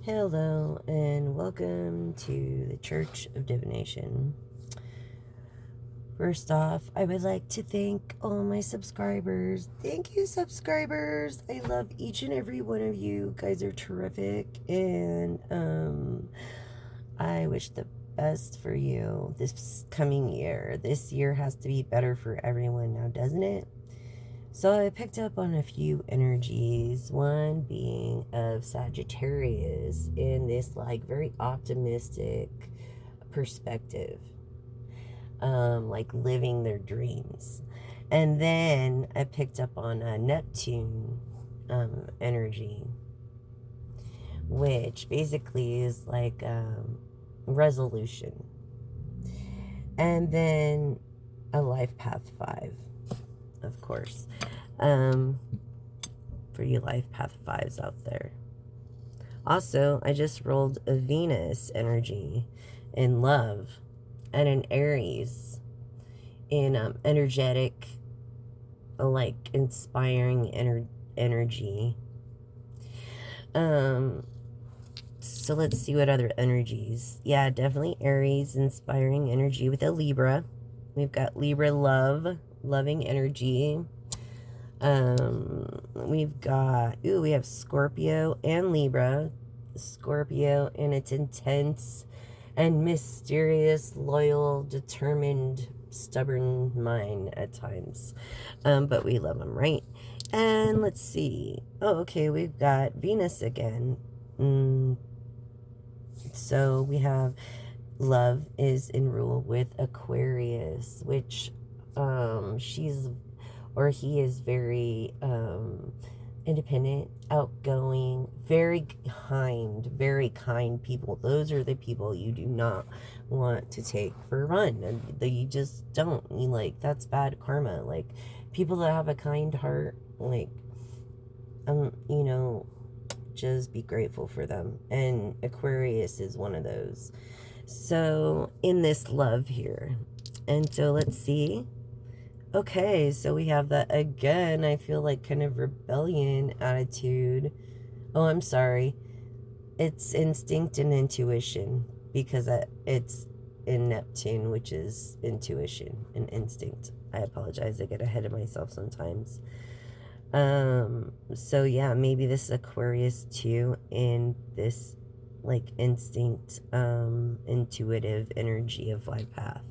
Hello and welcome to the Church of Divination. First off, I would like to thank all my subscribers. Thank you, subscribers. I love each and every one of you. You guys are terrific, and I wish the best for you this coming year. This year has to be better for everyone now, doesn't it? So I picked up on a few energies, one being of Sagittarius in this like very optimistic perspective, like living their dreams. And then I picked up on a Neptune energy, which basically is like resolution. And then a life path 5, of course. For you life path 5s out there. Also, I just rolled a Venus energy in love and an Aries in energetic, like inspiring energy. So let's see what other energies. Yeah, definitely Aries, inspiring energy with a Libra. We've got Libra love, loving energy. We've got, we have Scorpio and Libra. Scorpio in its intense and mysterious, loyal, determined, stubborn mind at times. But we love them, right? And let's see. Oh, okay, we've got Venus again. So we have love is in rule with Aquarius, which he is very independent, outgoing, very kind people. Those are the people you do not want to take for a run. And you just don't. That's bad karma. Like, people that have a kind heart, just be grateful for them. And Aquarius is one of those. So, in this love here. And so, let's see. Okay, so we have that again. I feel like kind of rebellion attitude. Oh, I'm sorry. It's instinct and intuition, because it's in Neptune, which is intuition and instinct. I apologize. I get ahead of myself sometimes. So yeah, maybe this is Aquarius too, in this like instinct, intuitive energy of life path.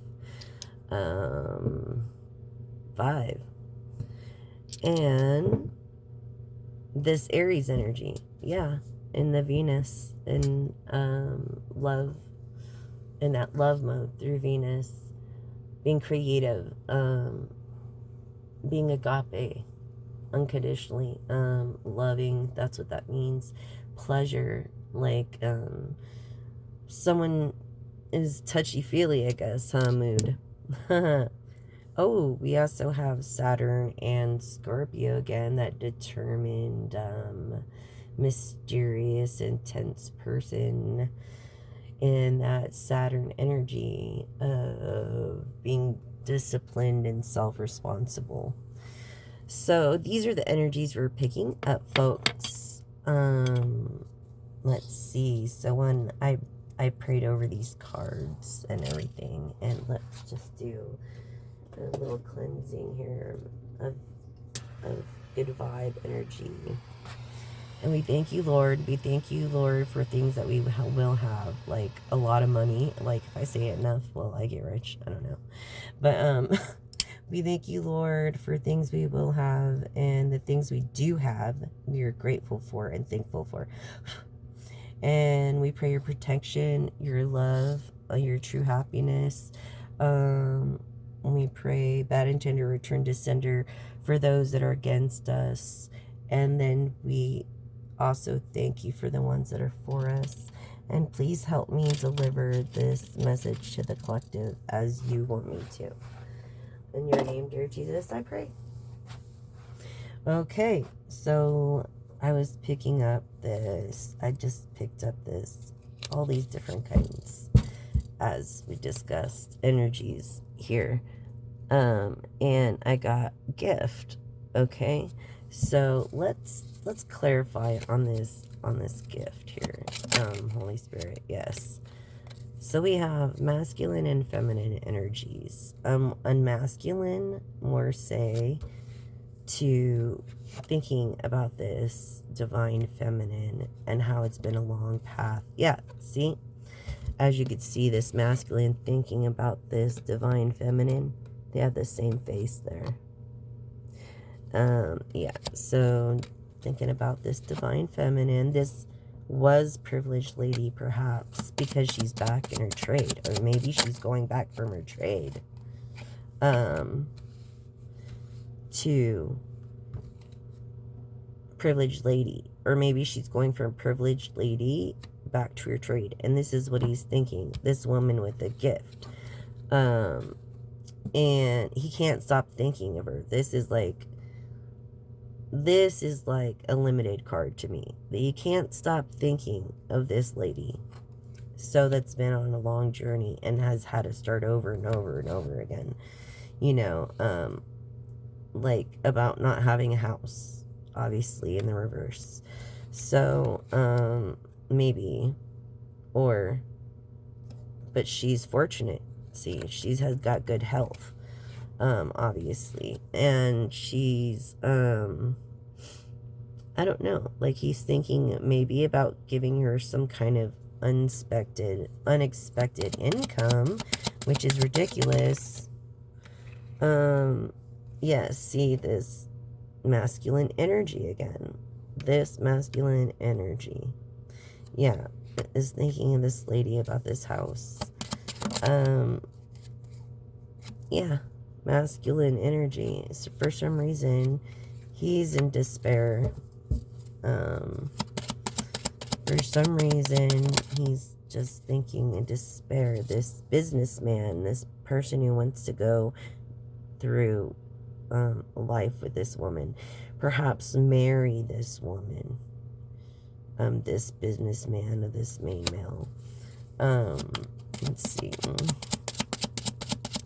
5. And this Aries energy, yeah, in the Venus, in love, in that love mode through Venus, being creative, being agape, unconditionally, loving, that's what that means. Pleasure, like someone is touchy-feely, I guess, mood. Oh, we also have Saturn and Scorpio again, that determined, mysterious, intense person, in that Saturn energy of being disciplined and self-responsible. So these are the energies we're picking up, folks. Let's see. So when I prayed over these cards and everything, and let's just do a little cleansing here of good vibe energy. And we thank you, Lord. We thank you, Lord, for things that we will have, like a lot of money. Like, if I say it enough, will I get rich? I don't know. But we thank you, Lord, for things we will have, and the things we do have, we are grateful for and thankful for. And we pray your protection, your love, your true happiness. We pray bad intent to return to sender for those that are against us. And then we also thank you for the ones that are for us. And please help me deliver this message to the collective as you want me to. In your name, dear Jesus, I pray. Okay, so I was picking up this. I just picked up all these different kinds, as we discussed, energies here. And I got gift. Okay, so let's clarify on this gift here. Holy Spirit, yes. So we have masculine and feminine energies. Unmasculine, more say, to thinking about this divine feminine and how it's been a long path. Yeah, see? As you could see, this masculine thinking about this divine feminine, they have the same face there. Yeah, so thinking about this divine feminine, this was privileged lady perhaps because she's back in her trade, or maybe she's going back from her trade to privileged lady, or maybe she's going from privileged lady back to her trade, and this is what he's thinking, this woman with a gift, and he can't stop thinking of her. This is like a limited card to me. You can't stop thinking of this lady. So that's been on a long journey and has had to start over and over and over again. You know, like about not having a house, obviously, in the reverse. So, maybe, but she's fortunate. See, she has got good health. Obviously, and she's, I don't know, like he's thinking maybe about giving her some kind of unexpected income, which is ridiculous. Yeah, see this masculine energy again. This masculine energy. Yeah, is thinking of this lady about this house. Yeah. Masculine energy. So for some reason, he's in despair. For some reason, he's just thinking in despair. This businessman, this person who wants to go through life with this woman, perhaps marry this woman, this businessman, of this main male. Let's see.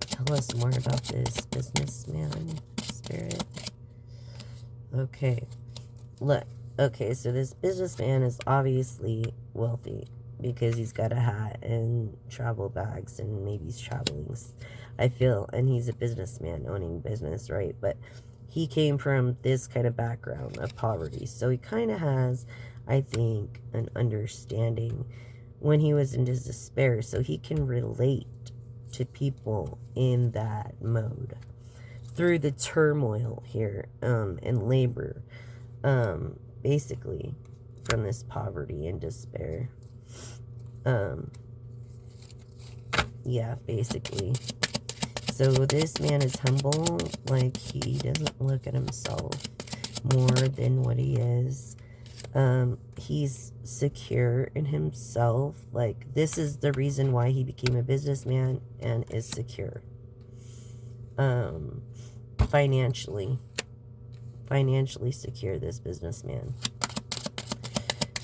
Tell us more about this businessman spirit. Okay. Look. Okay, so this businessman is obviously wealthy because he's got a hat and travel bags and maybe he's traveling, I feel, and he's a businessman owning business, right? But he came from this kind of background of poverty. So he kind of has, I think, an understanding when he was in his despair. So he can relate to people in that mode through the turmoil here and labor, basically from this poverty and despair. Yeah, basically. So this man is humble, like he doesn't look at himself more than what he is. He's secure in himself. Like, this is the reason why he became a businessman and is secure. Financially secure, this businessman.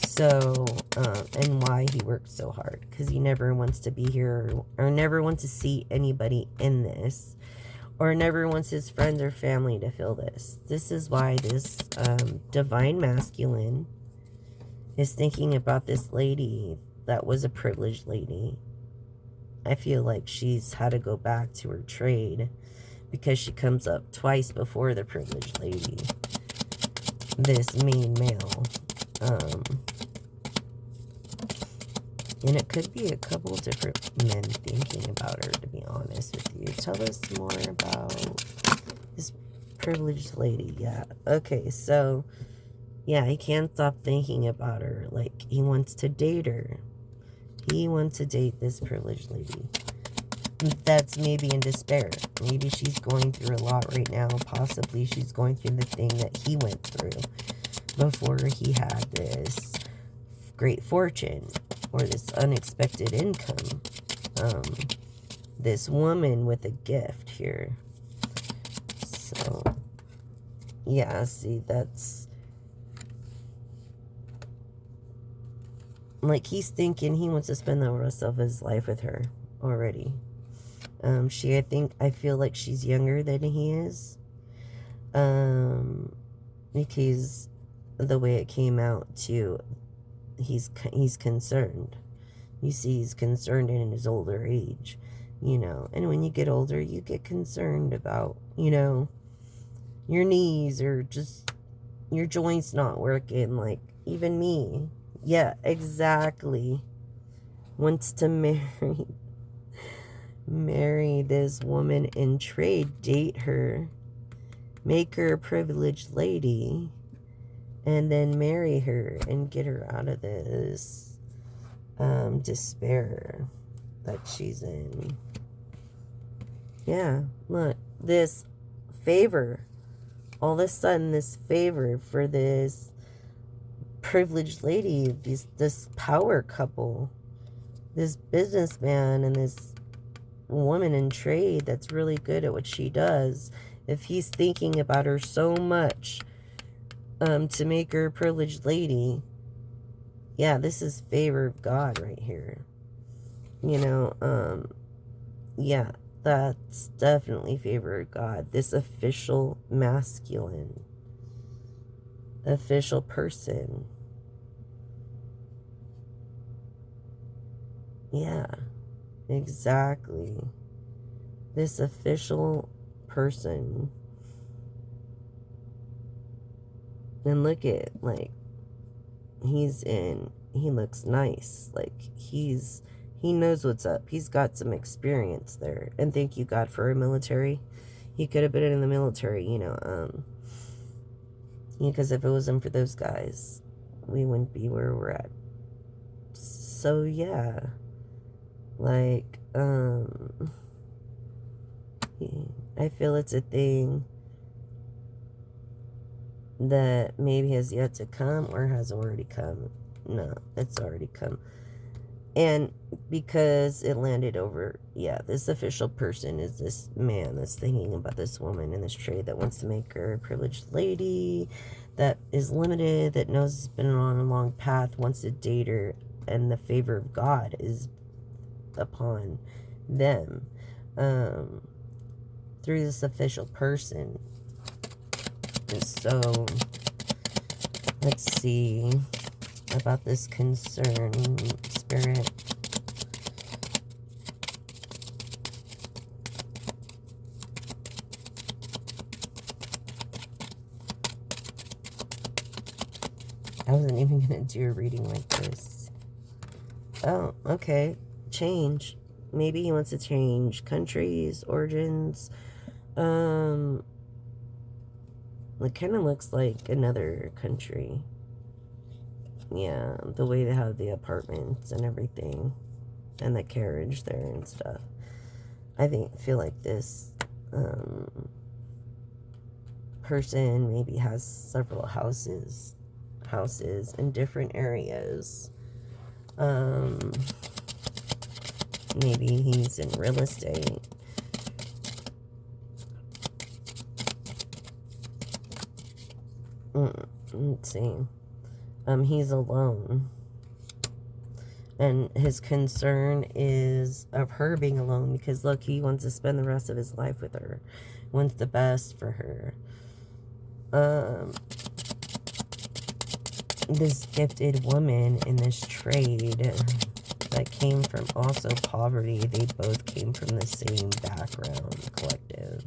So, and why he works so hard, because he never wants to be here, or never wants to see anybody in this, or never wants his friends or family to feel this. This is why this divine masculine is thinking about this lady that was a privileged lady. I feel like she's had to go back to her trade because she comes up twice before the privileged lady, this main male. And it could be a couple different men thinking about her, to be honest with you. Tell us more about this privileged lady. Yeah. Okay, so, yeah, he can't stop thinking about her. Like, he wants to date her. He wants to date this privileged lady. That's maybe in despair. Maybe she's going through a lot right now. Possibly she's going through the thing that he went through before he had this great fortune or this unexpected income. This woman with a gift here. So, yeah, see, that's like he's thinking he wants to spend the rest of his life with her already. I feel like she's younger than he is. Because the way it came out too, he's concerned. You see, he's concerned in his older age, you know. And when you get older, you get concerned about, you know, your knees or just your joints not working. Like, even me. Yeah, exactly. Wants to marry this woman in trade, date her, make her a privileged lady, and then marry her and get her out of this despair that she's in. Yeah, look, this favor, all of a sudden this favor for this privileged lady, this power couple, this businessman and this woman in trade that's really good at what she does. If he's thinking about her so much to make her a privileged lady, yeah, this is favor of God right here. You know, yeah, that's definitely favor of God. This official masculine, official person. Yeah, exactly. This official person. And look at, like, he looks nice. Like, he knows what's up. He's got some experience there. And thank you, God, for our military. He could have been in the military, you know, because if it wasn't for those guys, we wouldn't be where we're at. So, yeah. Like, I feel it's a thing that maybe has yet to come or has already come. No, it's already come. And because it landed over, yeah, this official person is this man that's thinking about this woman in this trade that wants to make her a privileged lady, that is limited, that knows has been on a long path, wants to date her, and the favor of God is upon them through this official person. And so, let's see about this concern spirit. I wasn't even going to do a reading like this. Oh, okay. Change. Maybe he wants to change countries, origins. It kind of looks like another country. Yeah, the way they have the apartments and everything. And the carriage there and stuff. I feel like this person maybe has several houses in different areas. Maybe he's in real estate. Let's see. He's alone. And his concern is of her being alone because, look, he wants to spend the rest of his life with her. Wants the best for her. This gifted woman in this trade that came from also poverty, they both came from the same background, collective.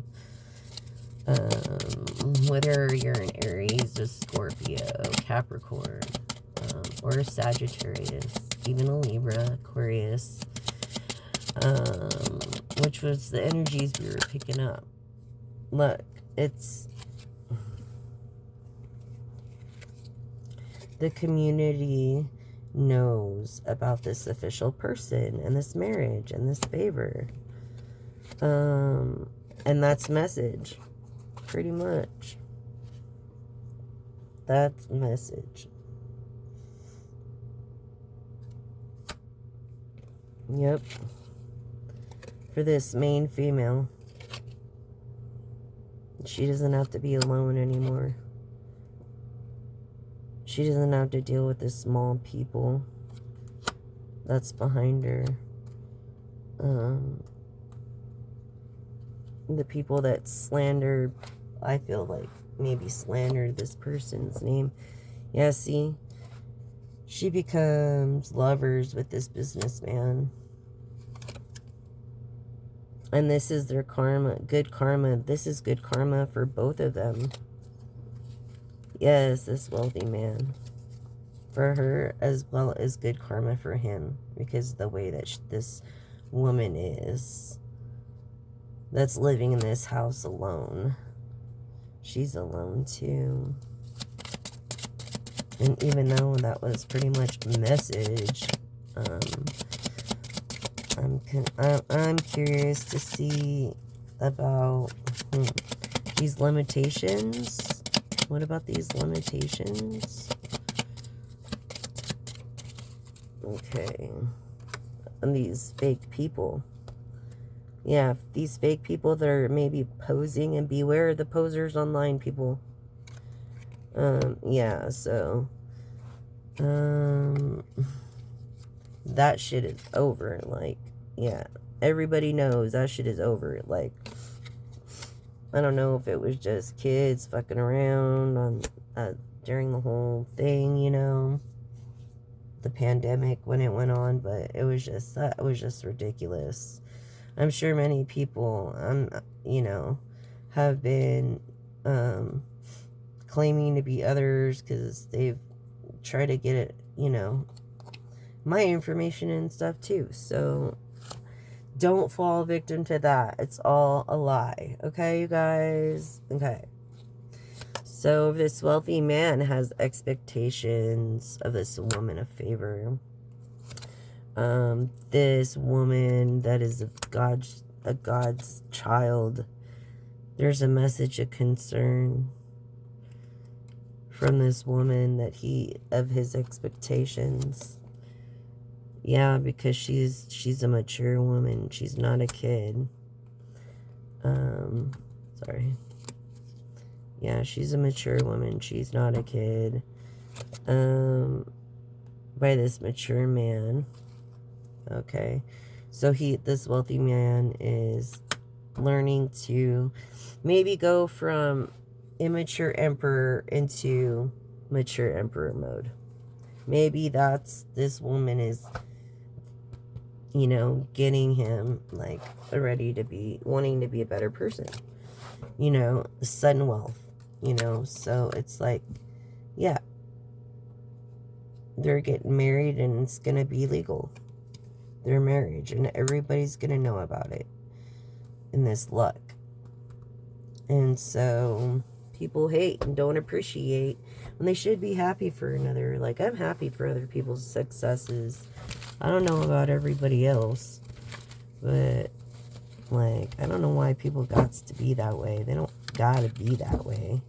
Whether you're an Aries, a Scorpio, Capricorn, or a Sagittarius, even a Libra, Aquarius, which was the energies we were picking up. Look, it's the community knows about this official person and this marriage and this favor. And that's message. Pretty much. That's message. Yep. For this main female. She doesn't have to be alone anymore. She doesn't have to deal with the small people that's behind her. The people that slander, I feel like maybe slandered this person's name. Yeah, see? She becomes lovers with this businessman. And this is their karma, good karma. This is good karma for both of them. Yes, this wealthy man. For her, as well as good karma for him. Because of the way that this woman is. That's living in this house alone. She's alone too. And even though that was pretty much a message, I'm curious to see about these limitations. What about these limitations? Okay. And these fake people. Yeah, these fake people that are maybe posing, and beware of the posers online, people. Yeah, so that shit is over. Like, yeah, everybody knows that shit is over. Like, I don't know if it was just kids fucking around on during the whole thing, you know, the pandemic when it went on, but it was just, that was just ridiculous. I'm sure many people, you know, have been claiming to be others because they've tried to get it, you know, my information and stuff too. So don't fall victim to that. It's all a lie. Okay, you guys? Okay. So this wealthy man has expectations of this woman of favor. This woman that is a God's child. There's a message of concern from this woman that of his expectations. Yeah, because she's a mature woman. She's not a kid. Sorry. Yeah, she's a mature woman. She's not a kid. By this mature man. Okay. So this wealthy man is learning to maybe go from immature emperor into mature emperor mode. Maybe this woman is, you know, getting him like ready to be, wanting to be a better person, you know, sudden wealth, you know. So it's like, yeah, they're getting married and it's gonna be legal, their marriage, and everybody's gonna know about it in this luck. And so people hate and don't appreciate when they should be happy for another. Like, I'm happy for other people's successes. I don't know about everybody else, but like, I don't know why people got to be that way. They don't gotta be that way.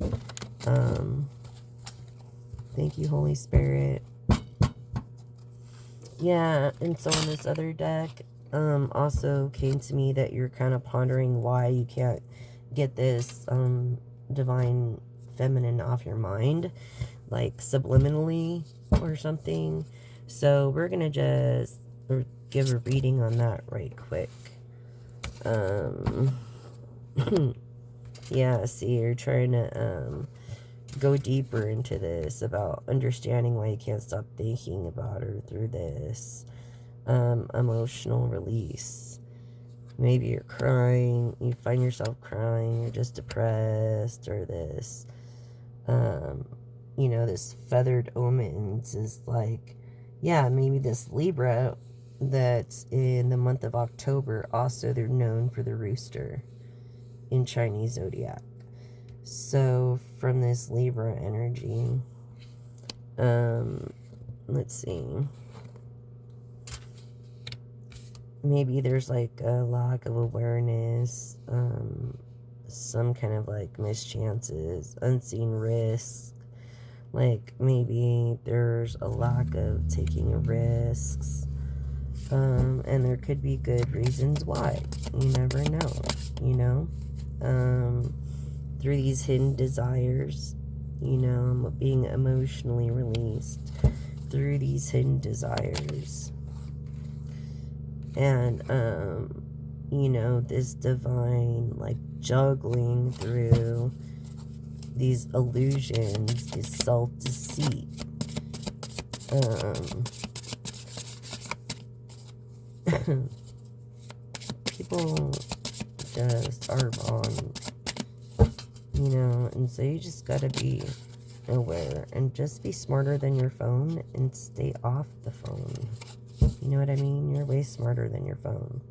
Thank you, Holy Spirit. Yeah, and so on this other deck, also came to me that you're kind of pondering why you can't get this divine feminine off your mind, like subliminally or something. So we're gonna just give a reading on that right quick. Yeah, see, you're trying to go deeper into this about understanding why you can't stop thinking about her through this emotional release. Maybe you're crying, you find yourself crying, you're just depressed, or this, you know, this feathered omens is like, yeah, maybe this Libra that's in the month of October, also they're known for the rooster in Chinese zodiac. So from this Libra energy, let's see. Maybe there's like a lack of awareness, some kind of like mischances, unseen risks. Like maybe there's a lack of taking risks, and there could be good reasons why. You never know, you know. Through these hidden desires, you know, being emotionally released through these hidden desires. And, you know, this divine, like, juggling through these illusions, this self-deceit. People just are wrong, you know, and so you just gotta be aware and just be smarter than your phone and stay off the phone. You know what I mean? You're way smarter than your phone.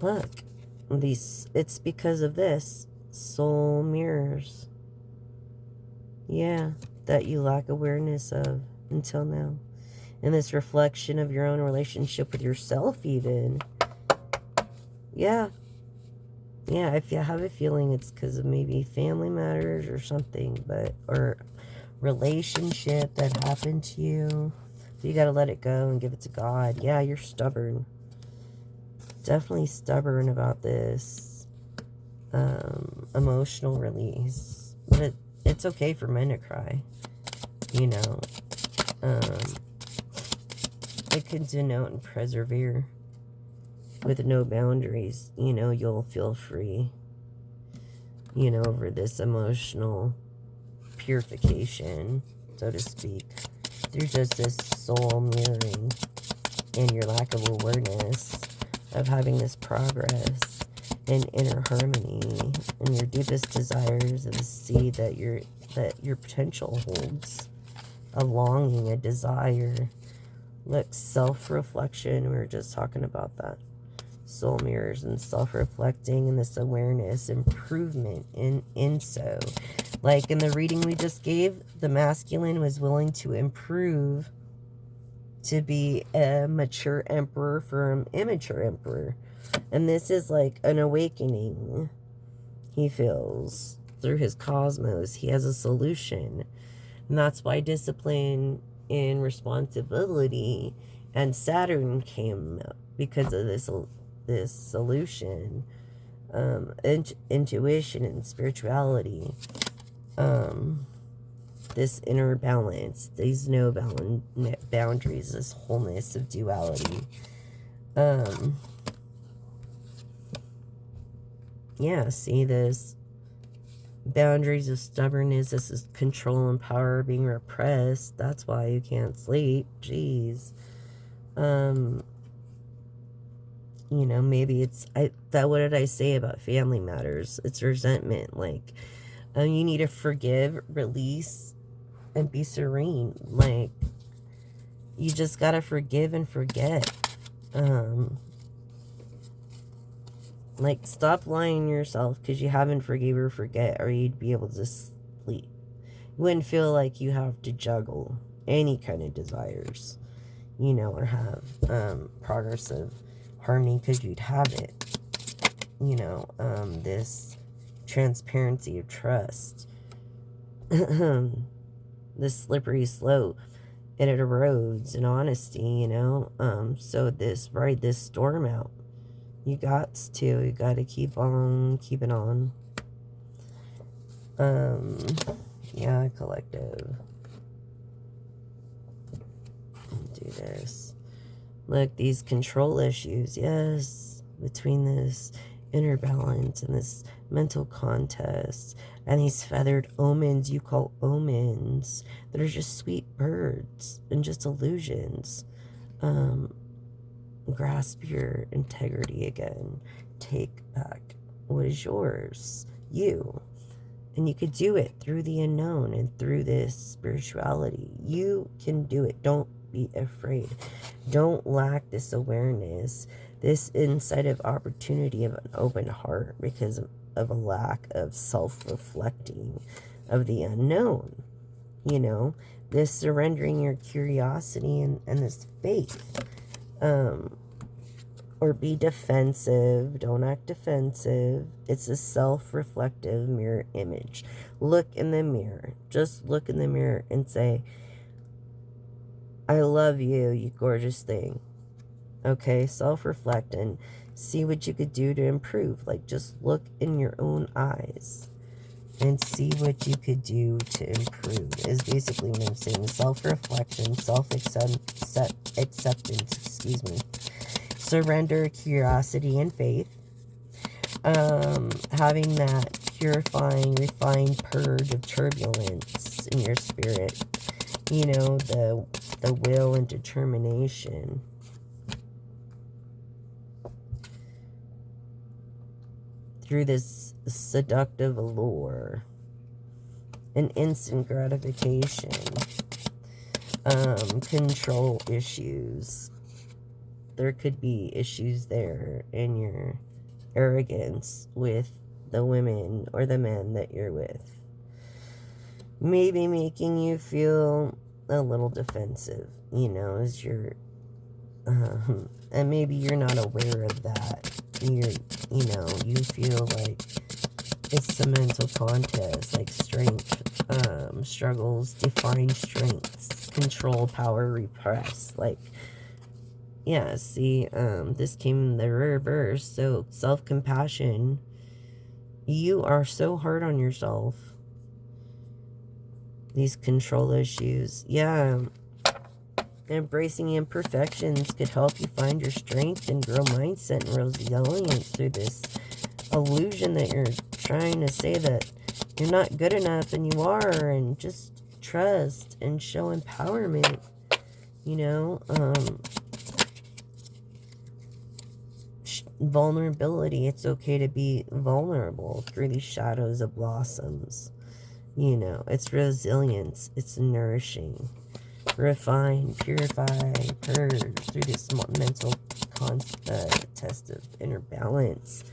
Look, it's because of this. Soul mirrors. Yeah, that you lack awareness of until now. And this reflection of your own relationship with yourself even. Yeah. Yeah, if you have a feeling it's because of maybe family matters or something, or relationship that happened to you. You got to let it go and give it to God. Yeah, you're stubborn. Definitely stubborn about this emotional release. But it's okay for men to cry. You know. It can denote and persevere. With no boundaries, you know, you'll feel free, you know, over this emotional purification, so to speak. There's just this soul mirroring and your lack of awareness of having this progress and inner harmony and your deepest desires of the seed that your potential holds, a longing, a desire. Look, self-reflection, we were just talking about that. Soul mirrors and self-reflecting and this awareness, improvement in so. Like in the reading we just gave, the masculine was willing to improve to be a mature emperor from immature emperor. And this is like an awakening he feels through his cosmos. He has a solution. And that's why discipline and responsibility and Saturn came up, because of this solution, intuition and spirituality, this inner balance, these no boundaries, this wholeness of duality. Yeah, see this boundaries of stubbornness, this is control and power being repressed. That's why you can't sleep. Jeez. You know, maybe it's, what did I say about family matters? It's resentment. Like, you need to forgive, release, and be serene. Like, you just gotta forgive and forget. Like, stop lying to yourself because you haven't forgive or forget, or you'd be able to sleep. You wouldn't feel like you have to juggle any kind of desires, you know, or have progressive harmony, because you'd have it, you know, this transparency of trust, this slippery slope, and it erodes in honesty, you know. So ride this storm out. You got to keep on keeping on. Yeah, collective. Do this. Look, these control issues, yes, between this inner balance and this mental contest and these feathered omens you call omens that are just sweet birds and just illusions. Grasp your integrity again. Take back what is yours, you. And you could do it through the unknown and through this spirituality. You can do it. Don't be afraid. Don't lack this awareness, this insight of opportunity of an open heart, because of a lack of self-reflecting of the unknown. You know, this surrendering your curiosity and this faith. Or be defensive. Don't act defensive. It's a self-reflective mirror image. Look in the mirror. Just look in the mirror and say, I love you, you gorgeous thing. Okay, self-reflect and see what you could do to improve. Like, just look in your own eyes and see what you could do to improve is basically what I'm saying. Self-reflection, self-acceptance, excuse me. Surrender, curiosity, and faith. Having that purifying, refined purge of turbulence in your spirit. You know, the the will and determination. Through this seductive allure and instant gratification, control issues. There could be issues there in your arrogance with the women or the men that you're with. Maybe making you feel a little defensive, you know, as you're, and maybe you're not aware of that. You know, you feel like it's a mental contest, like strength, struggles, define strengths, control, power, repress. Like, yeah, see, this came in the reverse. So self-compassion, you are so hard on yourself. These control issues, yeah. Embracing imperfections could help you find your strength and grow mindset and resilience through this illusion that you're trying to say that you're not good enough, and you are, and just trust and show empowerment, you know. Vulnerability, it's okay to be vulnerable through these shadows of blossoms, you know. It's resilience, it's nourishing. Refine, purify, purge through this mental test of inner balance.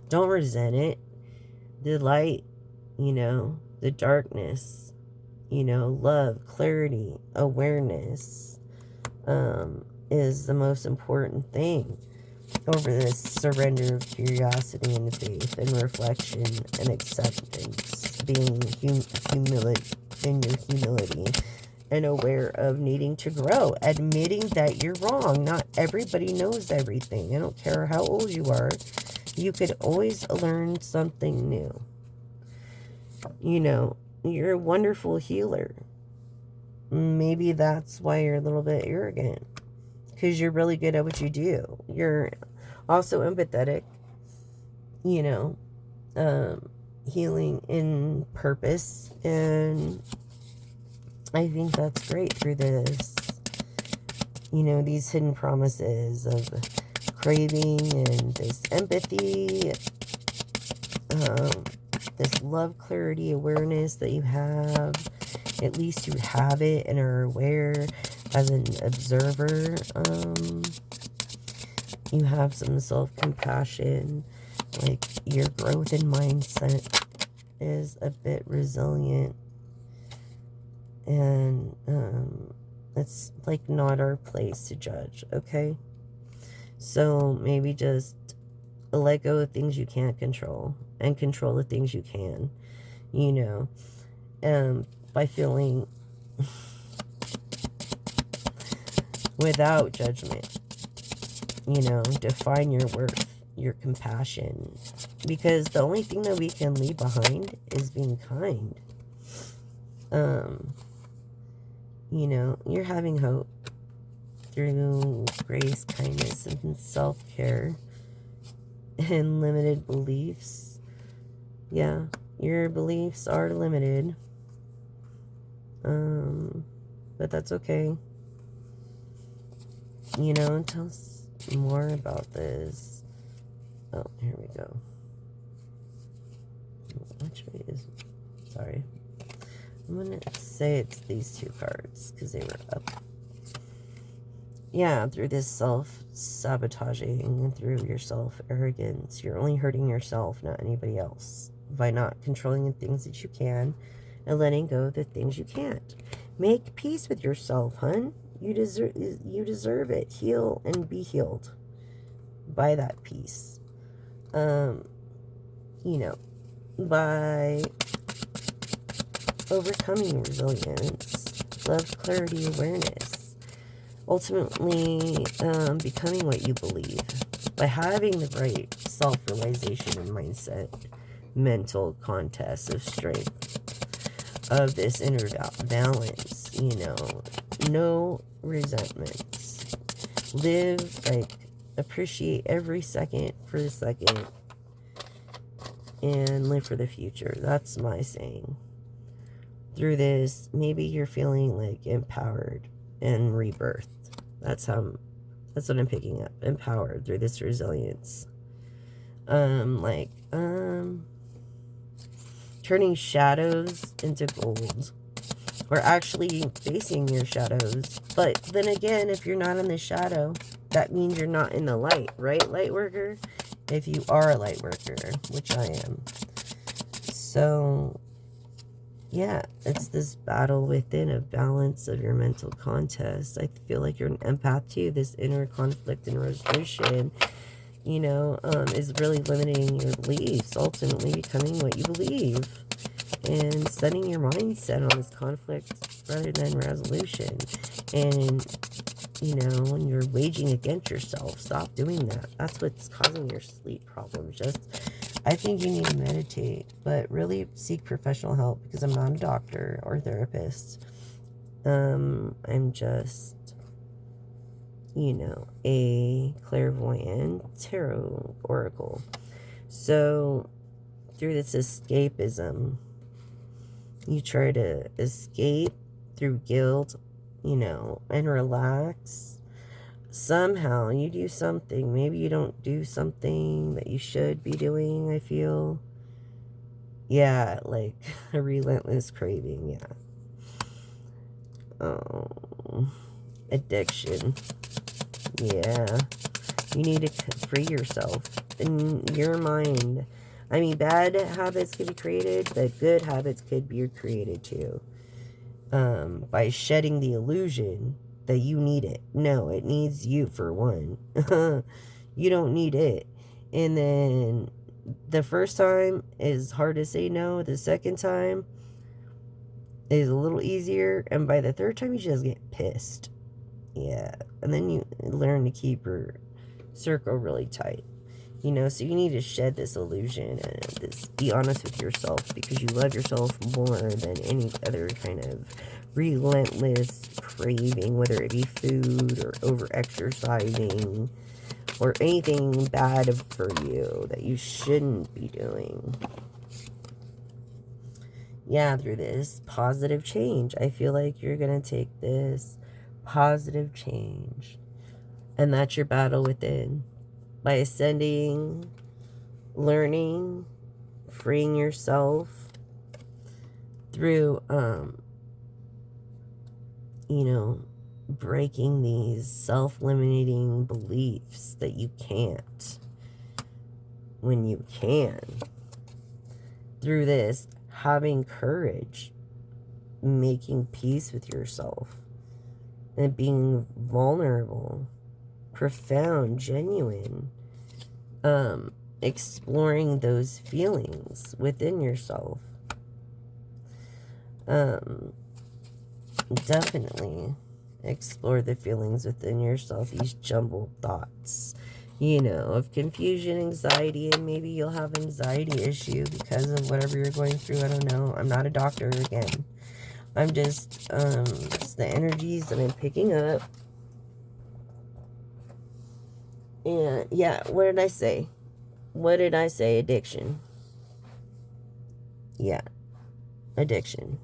Don't resent it. The light, you know, the darkness, you know, love, clarity, awareness, is the most important thing over this surrender of curiosity and faith and reflection and acceptance, being humility in your humility and aware of needing to grow, admitting that you're wrong. Not everybody knows everything. I don't care how old you are. You could always learn something new. You know, you're a wonderful healer. Maybe that's why you're a little bit arrogant, because you're really good at what you do. You're also empathetic, you know, healing in purpose, and I think that's great through this, you know, these hidden promises of craving and this empathy, this love, clarity, awareness that you have. At least you have it and are aware as an observer. You have some self-compassion, like your growth in mindset is a bit resilient. And it's like not our place to judge, okay? So maybe just let go of things you can't control and control the things you can, you know, by feeling without judgment, you know, define your worth, your compassion, because the only thing that we can leave behind is being kind. You know, you're having hope through grace, kindness, and self-care and limited beliefs. Yeah, your beliefs are limited. But that's okay. You know, tell us more about this. Oh, here we go. Which way is... Sorry. I'm going to say it's these two cards because they were up. Yeah, through this self-sabotaging and through your self-arrogance, you're only hurting yourself, not anybody else, by not controlling the things that you can and letting go of the things you can't. Make peace with yourself, hun. You deserve it. Heal and be healed by that peace. You know, by overcoming resilience, love, clarity, awareness, ultimately becoming what you believe, by having the right self-realization and mindset, mental contest of strength, of this inner balance, you know, no resentments, live, like, appreciate every second for the second, and live for the future. That's my saying. Through this, maybe you're feeling like empowered and rebirth. That's what I'm picking up. Empowered through this resilience. Turning shadows into gold. Or actually facing your shadows. But then again, if you're not in the shadow, that means you're not in the light, right, light worker? If you are a light worker, which I am. So, yeah, it's this battle within of balance of your mental contest. I feel like you're an empath too. This inner conflict and resolution, you know, is really limiting your beliefs, ultimately becoming what you believe. And setting your mindset on this conflict rather than resolution. And, you know, when you're waging against yourself, stop doing that. That's what's causing your sleep problems. I think you need to meditate, but really seek professional help, because I'm not a doctor or therapist. I'm just, you know, a clairvoyant tarot oracle. So, through this escapism, you try to escape through guilt, you know, and relax. Somehow you do something. Maybe you don't do something that you should be doing, I feel. Yeah, like a relentless craving, yeah. Oh, addiction. Yeah. You need to free yourself in your mind. I mean, bad habits can be created, but good habits could be created too. By shedding the illusion that you need it. No, it needs you for one. You don't need it. And then the first time is hard to say no. The second time is a little easier. And by the third time, you just get pissed. Yeah. And then you learn to keep your circle really tight. You know, so you need to shed this illusion and be honest with yourself, because you love yourself more than any other kind of relentless craving, whether it be food or over-exercising or anything bad for you that you shouldn't be doing. Yeah, through this positive change, I feel like you're going to take this positive change, and that's your battle within. By ascending, learning, freeing yourself through, you know, breaking these self-limiting beliefs that you can't when you can. Through this, having courage, making peace with yourself, and being vulnerable, profound, genuine, exploring those feelings within yourself. Definitely explore the feelings within yourself, these jumbled thoughts, you know, of confusion, anxiety, and maybe you'll have anxiety issue because of whatever you're going through. I don't know. I'm not a doctor again. I'm just, it's the energies that I'm picking up. And yeah, what did I say? What did I say? Addiction. Yeah, addiction.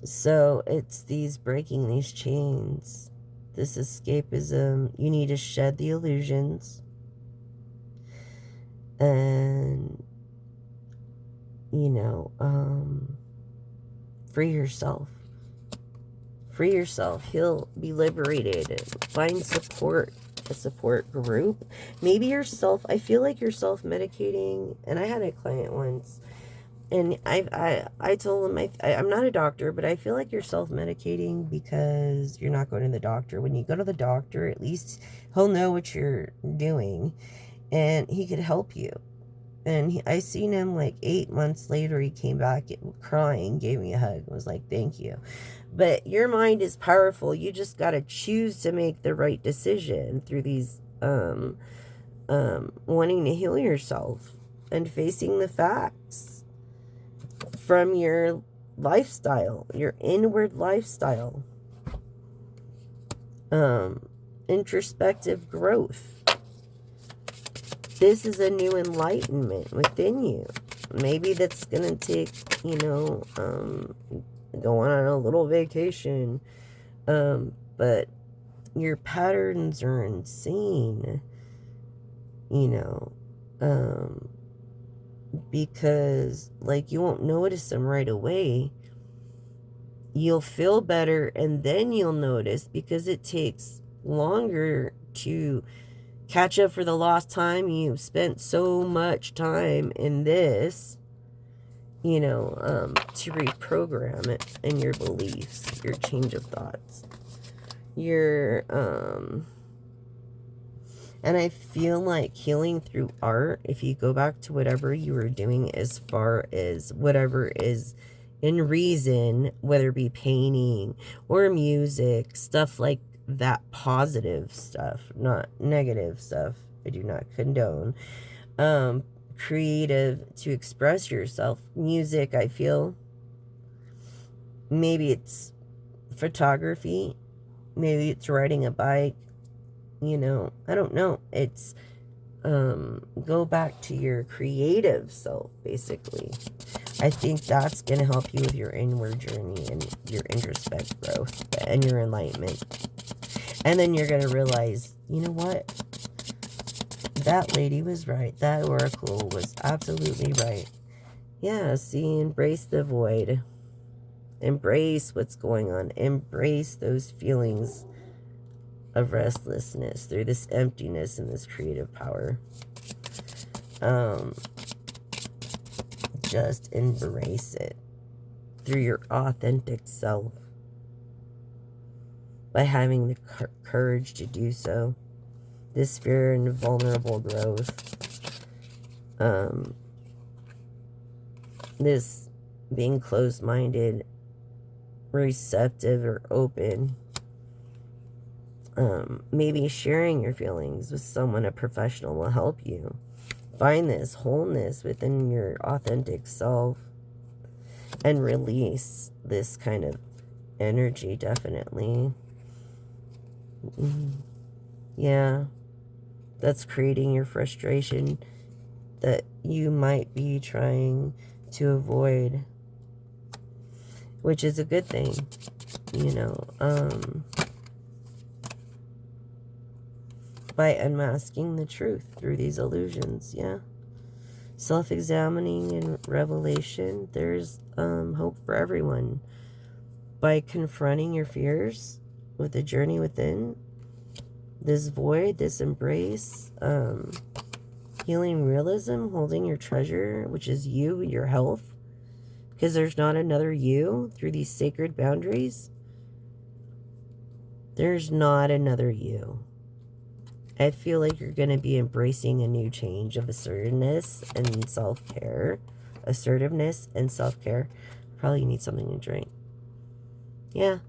So it's these breaking these chains, this escapism. You need to shed the illusions and, you know, free yourself. Free yourself. He'll be liberated. Find support. A support group. Maybe yourself. I feel like you're self-medicating. And I had a client once, and I told him I'm not a doctor, but I feel like you're self-medicating because you're not going to the doctor. When you go to the doctor, at least he'll know what you're doing, and he could help you. And I seen him like 8 months later. He came back crying, gave me a hug, was like, thank you. But your mind is powerful. You just got to choose to make the right decision through these wanting to heal yourself and facing the facts from your lifestyle, your inward lifestyle. Introspective growth. This is a new enlightenment within you. Maybe that's going to take, you know, going on a little vacation. But your patterns are insane, you know, because, like, you won't notice them right away. You'll feel better, and then you'll notice, because it takes longer to catch up for the lost time. You've spent so much time in this, you know, to reprogram it in your beliefs, your change of thoughts, your, and I feel like healing through art, if you go back to whatever you were doing as far as whatever is in reason, whether it be painting or music, stuff like that, positive stuff, not negative stuff, I do not condone. Creative, to express yourself. Music, I feel, maybe it's photography, maybe it's riding a bike, you know, I don't know. It's go back to your creative self, basically. I think that's going to help you with your inward journey and your introspect growth and your enlightenment. And then you're going to realize, you know what? That lady was right. That oracle was absolutely right. Yeah, see, embrace the void. Embrace what's going on. Embrace those feelings of restlessness through this emptiness and this creative power. Just embrace it through your authentic self by having the courage to do so. This fear and vulnerable growth, this being closed-minded, receptive, or open, maybe sharing your feelings with someone, a professional, will help you find this wholeness within your authentic self and release this kind of energy, definitely. Yeah, that's creating your frustration that you might be trying to avoid, which is a good thing, you know, by unmasking the truth through these illusions. Yeah, self-examining and revelation. There's hope for everyone. By confronting your fears with the journey within, this void, this embrace, healing realism, holding your treasure, which is you, your health, because there's not another you through these sacred boundaries. There's not another you. I feel like you're going to be embracing a new change of assertiveness and self-care. Assertiveness and self-care. Probably need something to drink. Yeah.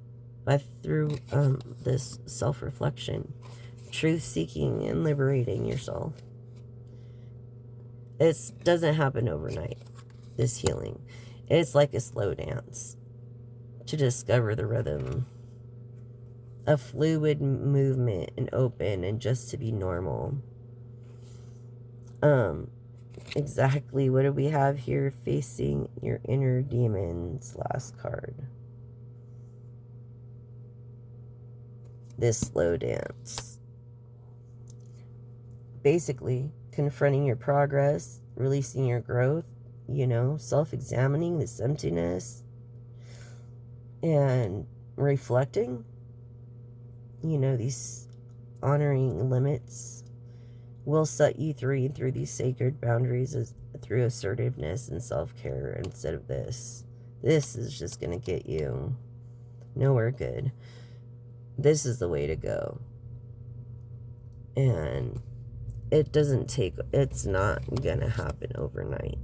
But through this self-reflection, truth-seeking, and liberating yourself. It doesn't happen overnight, this healing. It's like a slow dance to discover the rhythm. A fluid movement and open and just to be normal. Exactly. What do we have here? Facing your inner demons. Last card. This slow dance. Basically, confronting your progress, releasing your growth, you know, self-examining this emptiness, and reflecting. You know, these honoring limits will set you free through these sacred boundaries through assertiveness and self-care instead of this. This is just going to get you nowhere good. This is the way to go. And it's not going to happen overnight.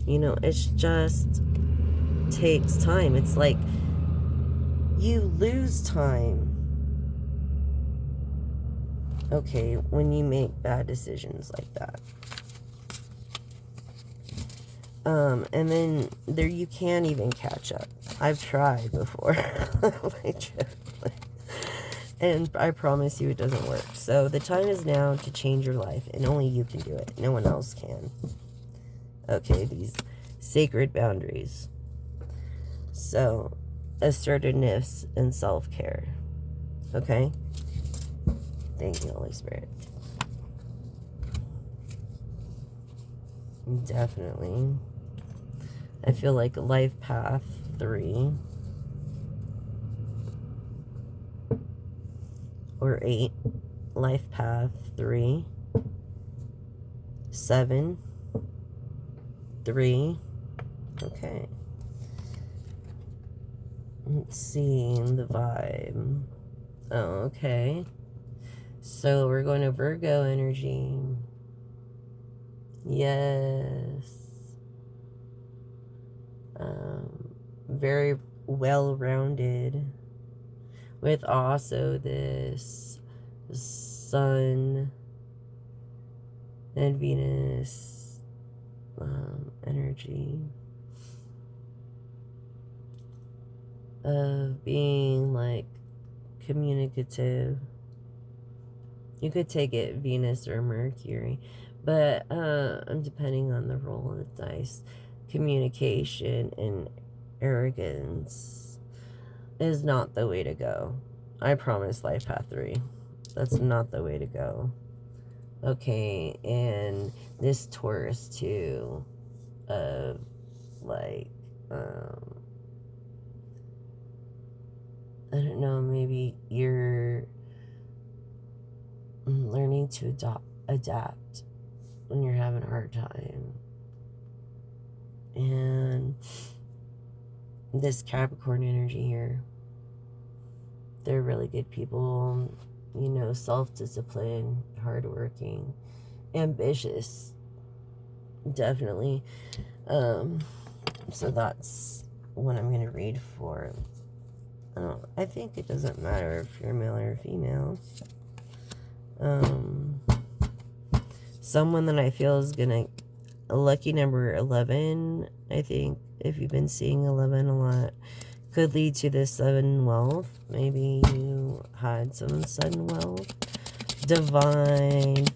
You know, it's just takes time. It's like you lose time, okay, when you make bad decisions like that. And then there you can't even catch up. I've tried before. And I promise you it doesn't work. So the time is now to change your life, and only you can do it. No one else can. Okay, these sacred boundaries. So, assertiveness and self-care. Okay? Thank you, Holy Spirit. Definitely. I feel like life path 3 or 8. Life path 3, 7, 3. Okay. Let's see the vibe. Oh, okay. So we're going to Virgo energy. Yes. Very well-rounded. With also this Sun and Venus energy of being like communicative. You could take it Venus or Mercury, but depending on the roll of the dice, communication and arrogance is not the way to go. I promise, life path 3. That's not the way to go. Okay, and this Taurus too, of like, I don't know, maybe you're learning to adapt when you're having a hard time. And this Capricorn energy here, they're really good people, you know, self-disciplined, hardworking, ambitious, definitely. So that's what I'm going to read for. I think it doesn't matter if you're male or female. Someone that I feel is gonna, a lucky number 11, I think, if you've been seeing 11 a lot, could lead to this sudden wealth. Maybe you had some sudden wealth. Divine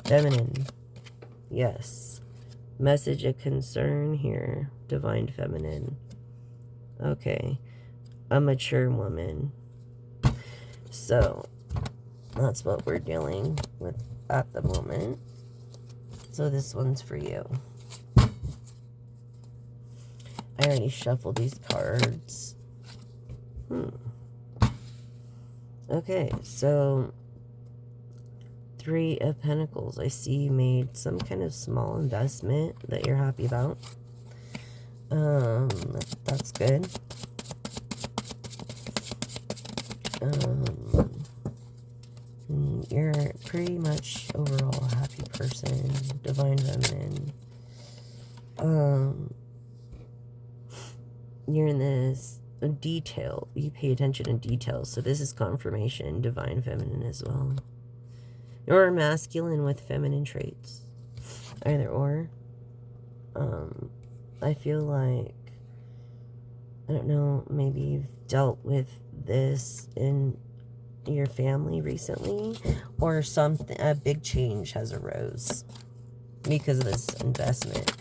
feminine. Yes. Message of concern here. Divine feminine. Okay. A mature woman. So, that's what we're dealing with at the moment. So this one's for you. I already shuffled these cards. Okay, so 3 of Pentacles. I see you made some kind of small investment that you're happy about. That's good. You're pretty much overall a happy person. Divine feminine. You're in this detail. You pay attention to details. So this is confirmation. Divine feminine as well. You're masculine with feminine traits. Either or. I feel like, I don't know, maybe you've dealt with this in your family recently, or something, a big change has arose because of this investment.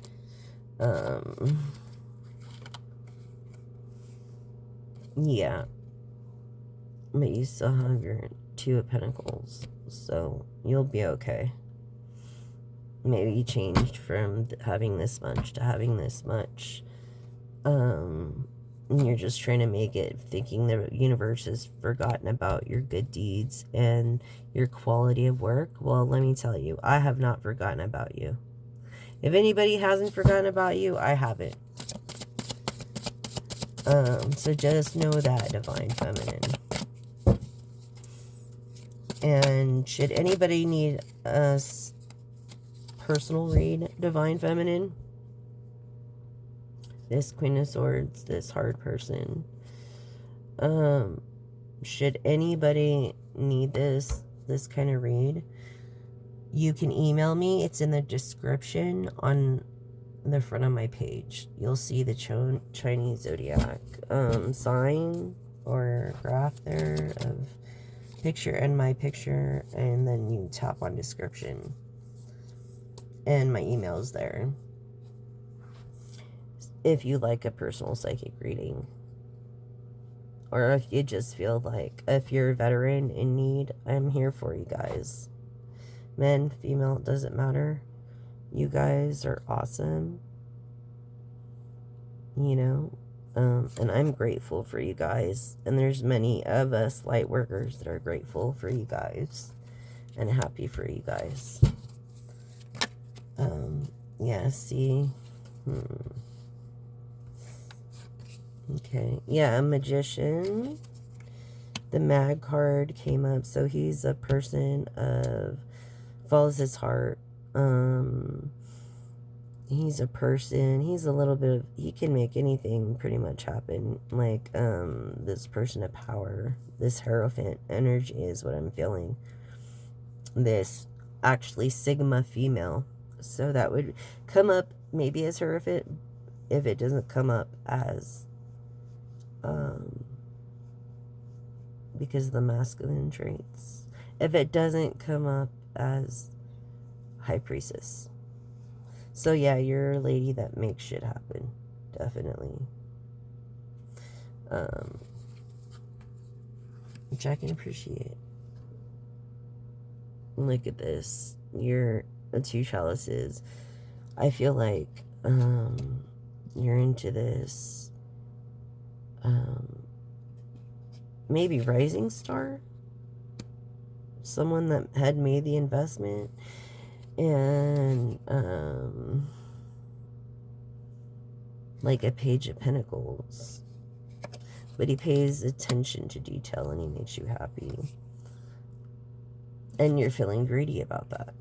Yeah, but you still have your 2 of Pentacles, so you'll be okay. Maybe you changed from having this much to having this much. And you're just trying to make it, thinking the universe has forgotten about your good deeds and your quality of work. Well, let me tell you, I have not forgotten about you. If anybody hasn't forgotten about you, I haven't. So just know that, Divine Feminine. And should anybody need a personal read, Divine Feminine, this Queen of Swords, this hard person, should anybody need this kind of read, you can email me. It's in the description on the front of my page. You'll see the Chinese zodiac sign or graph there of picture and my picture, and then you tap on description and my email's there. if you like a personal psychic reading. Or if you just feel like, if you're a veteran in need, I'm here for you guys. Men, female, it doesn't matter. You guys are awesome. You know? And I'm grateful for you guys. And there's many of us light workers that are grateful for you guys. And happy for you guys. Yeah, see? Okay. Yeah, a magician. The Mad card came up. So he's a person of... follows his heart. He's a person. He's a little bit of... he can make anything pretty much happen. Like, this person of power. This Hierophant energy is what I'm feeling. This, actually, Sigma female. So that would come up maybe as Hierophant. If it doesn't come up as... because of the masculine traits. If it doesn't come up as High Priestess. So yeah, you're a lady that makes shit happen. Definitely. Which I can appreciate. Look at this. You're a 2 chalices. I feel like you're into this maybe rising star, someone that had made the investment, and like a Page of Pentacles, but he pays attention to detail and he makes you happy, and you're feeling greedy about that,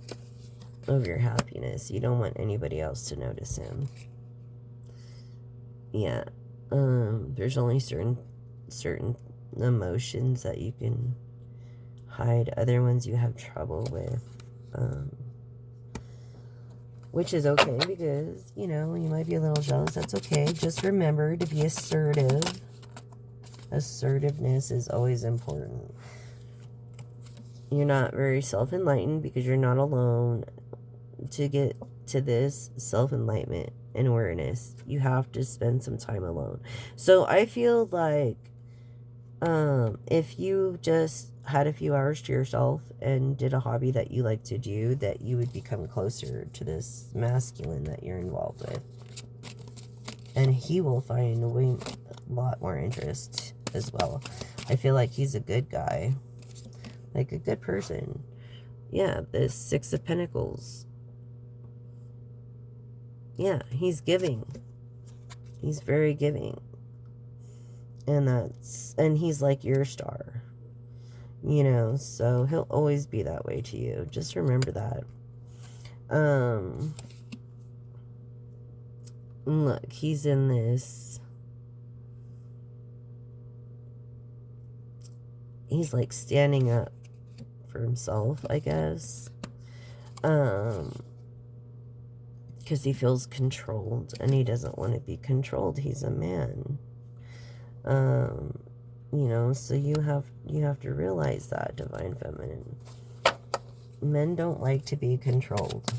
of your happiness. You don't want anybody else to notice him. Yeah. There's only certain emotions that you can hide. Other ones you have trouble with. Which is okay, because, you know, you might be a little jealous. That's okay. Just remember to be assertive. Assertiveness is always important. You're not very self-enlightened because you're not alone. To get to this self-enlightenment and awareness, you have to spend some time alone. So I feel like if you just had a few hours to yourself and did a hobby that you like to do, that you would become closer to this masculine that you're involved with. And he will find a lot more interest as well. I feel like he's a good guy. Like a good person. Yeah, the 6 of Pentacles. Yeah, he's giving. He's very giving. And he's like your star. You know, so he'll always be that way to you. Just remember that. Look, he's in this. He's like standing up for himself, I guess. Because he feels controlled and he doesn't want to be controlled. He's a man. You know, so you have to realize that, Divine Feminine. Men don't like to be controlled.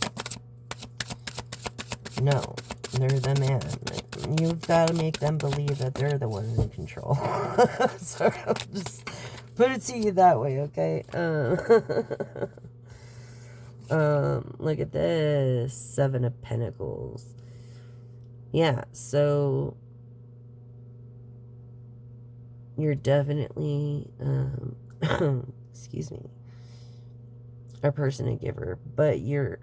No, they're the man. You've got to make them believe that they're the one in control. So I'll just put it to you that way, okay? Look at this. 7 of Pentacles. Yeah, so you're definitely, excuse me, a person, a giver, but you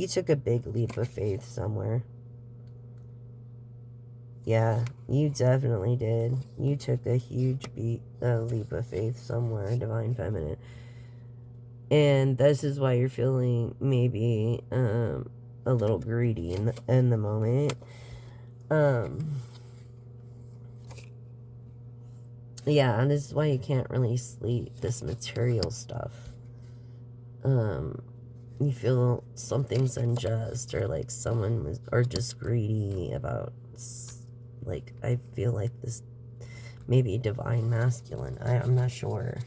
took a big leap of faith somewhere. Yeah, you definitely did. You took a huge leap of faith somewhere, Divine Feminine. And this is why you're feeling maybe a little greedy in the moment. Yeah, and this is why you can't really sleep, this material stuff. You feel something's unjust, or like someone was, or just greedy about, like, I feel like this maybe divine masculine. I'm not sure.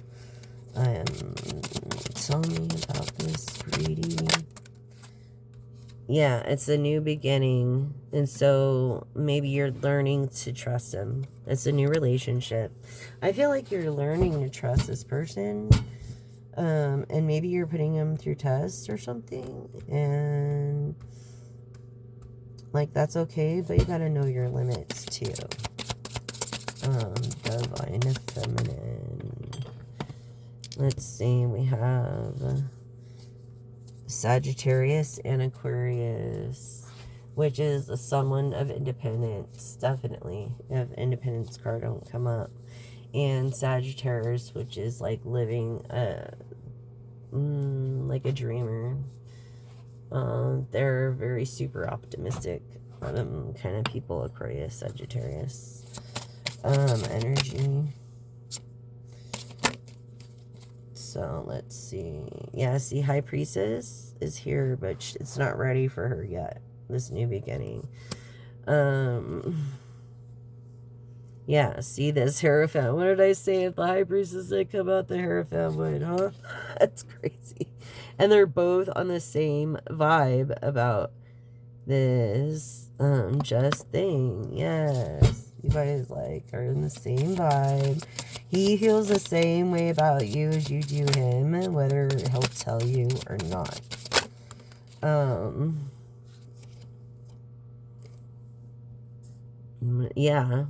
Tell me about this greedy. Yeah, it's a new beginning. And so maybe you're learning to trust him. It's a new relationship. I feel like you're learning to trust this person. And maybe you're putting him through tests or something. And like, that's okay, but you gotta know your limits too. Divine feminine. Let's see, we have Sagittarius and Aquarius, which is someone of independence, definitely. If independence card don't come up. And Sagittarius, which is like living like a dreamer. They're very super optimistic kind of people, Aquarius, Sagittarius. Energy. So let's see. Yeah, see, High Priestess is here, but it's not ready for her yet. This new beginning. Yeah, see this Hierophant. What did I say? If the High Priestess did come out, the Hierophant would, huh? That's crazy. And they're both on the same vibe about this just thing. Yes. You guys like are in the same vibe. He feels the same way about you as you do him, whether he'll tell you or not. Yeah.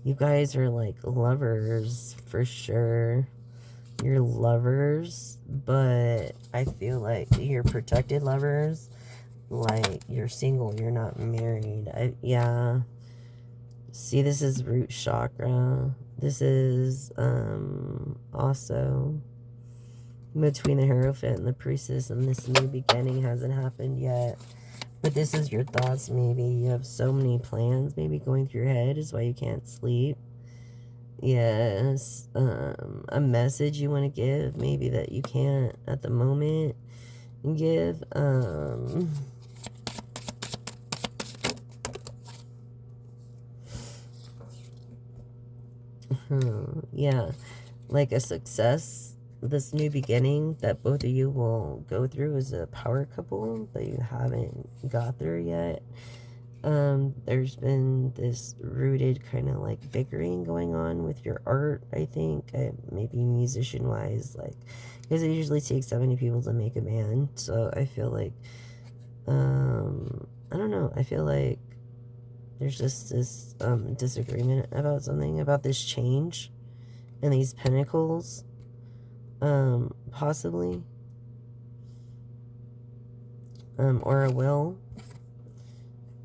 You guys are like lovers for sure. You're lovers, but I feel like you're protected lovers. Like, you're single, you're not married. Yeah. See, this is root chakra. This is also between the Hierophant and the Priestess, and this new beginning hasn't happened yet. But this is your thoughts, maybe. You have so many plans maybe going through your head is why you can't sleep. Yes. A message you want to give, maybe that you can't at the moment give. Yeah, like a success, this new beginning that both of you will go through as a power couple, but you haven't got there yet. There's been this rooted kind of like bickering going on with your art, I think, maybe musician wise, like, because it usually takes that many people to make a band. So I feel like, I don't know, I feel like there's just this disagreement about something, about this change and these pentacles, possibly, or a will.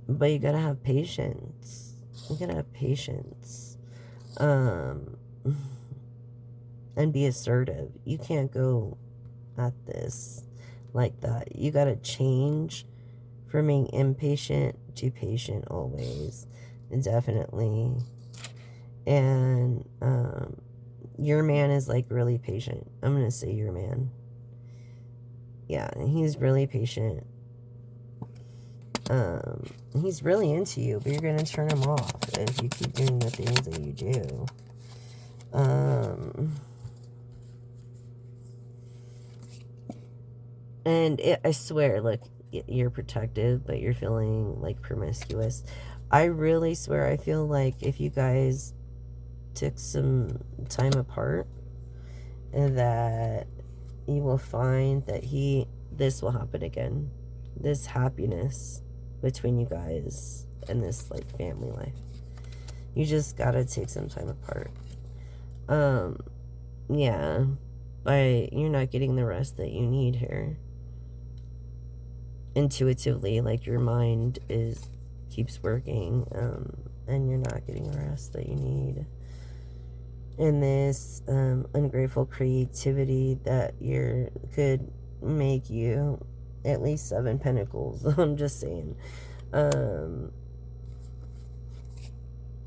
But you gotta have patience. You gotta have patience, and be assertive. You can't go at this like that. You gotta change from being impatient to patient always, definitely. And your man is like really patient. I'm gonna say your man. Yeah, he's really patient. He's really into you, but you're gonna turn him off if you keep doing the things that you do. And I swear, look, you're protective, but you're feeling like promiscuous. I really swear, I feel like if you guys took some time apart, that you will find that this will happen again. This happiness between you guys and this like family life. You just gotta take some time apart. Yeah, you're not getting the rest that you need here. Intuitively, like your mind keeps working, and you're not getting the rest that you need. And this ungrateful creativity that could make you at least 7 pentacles. I'm just saying.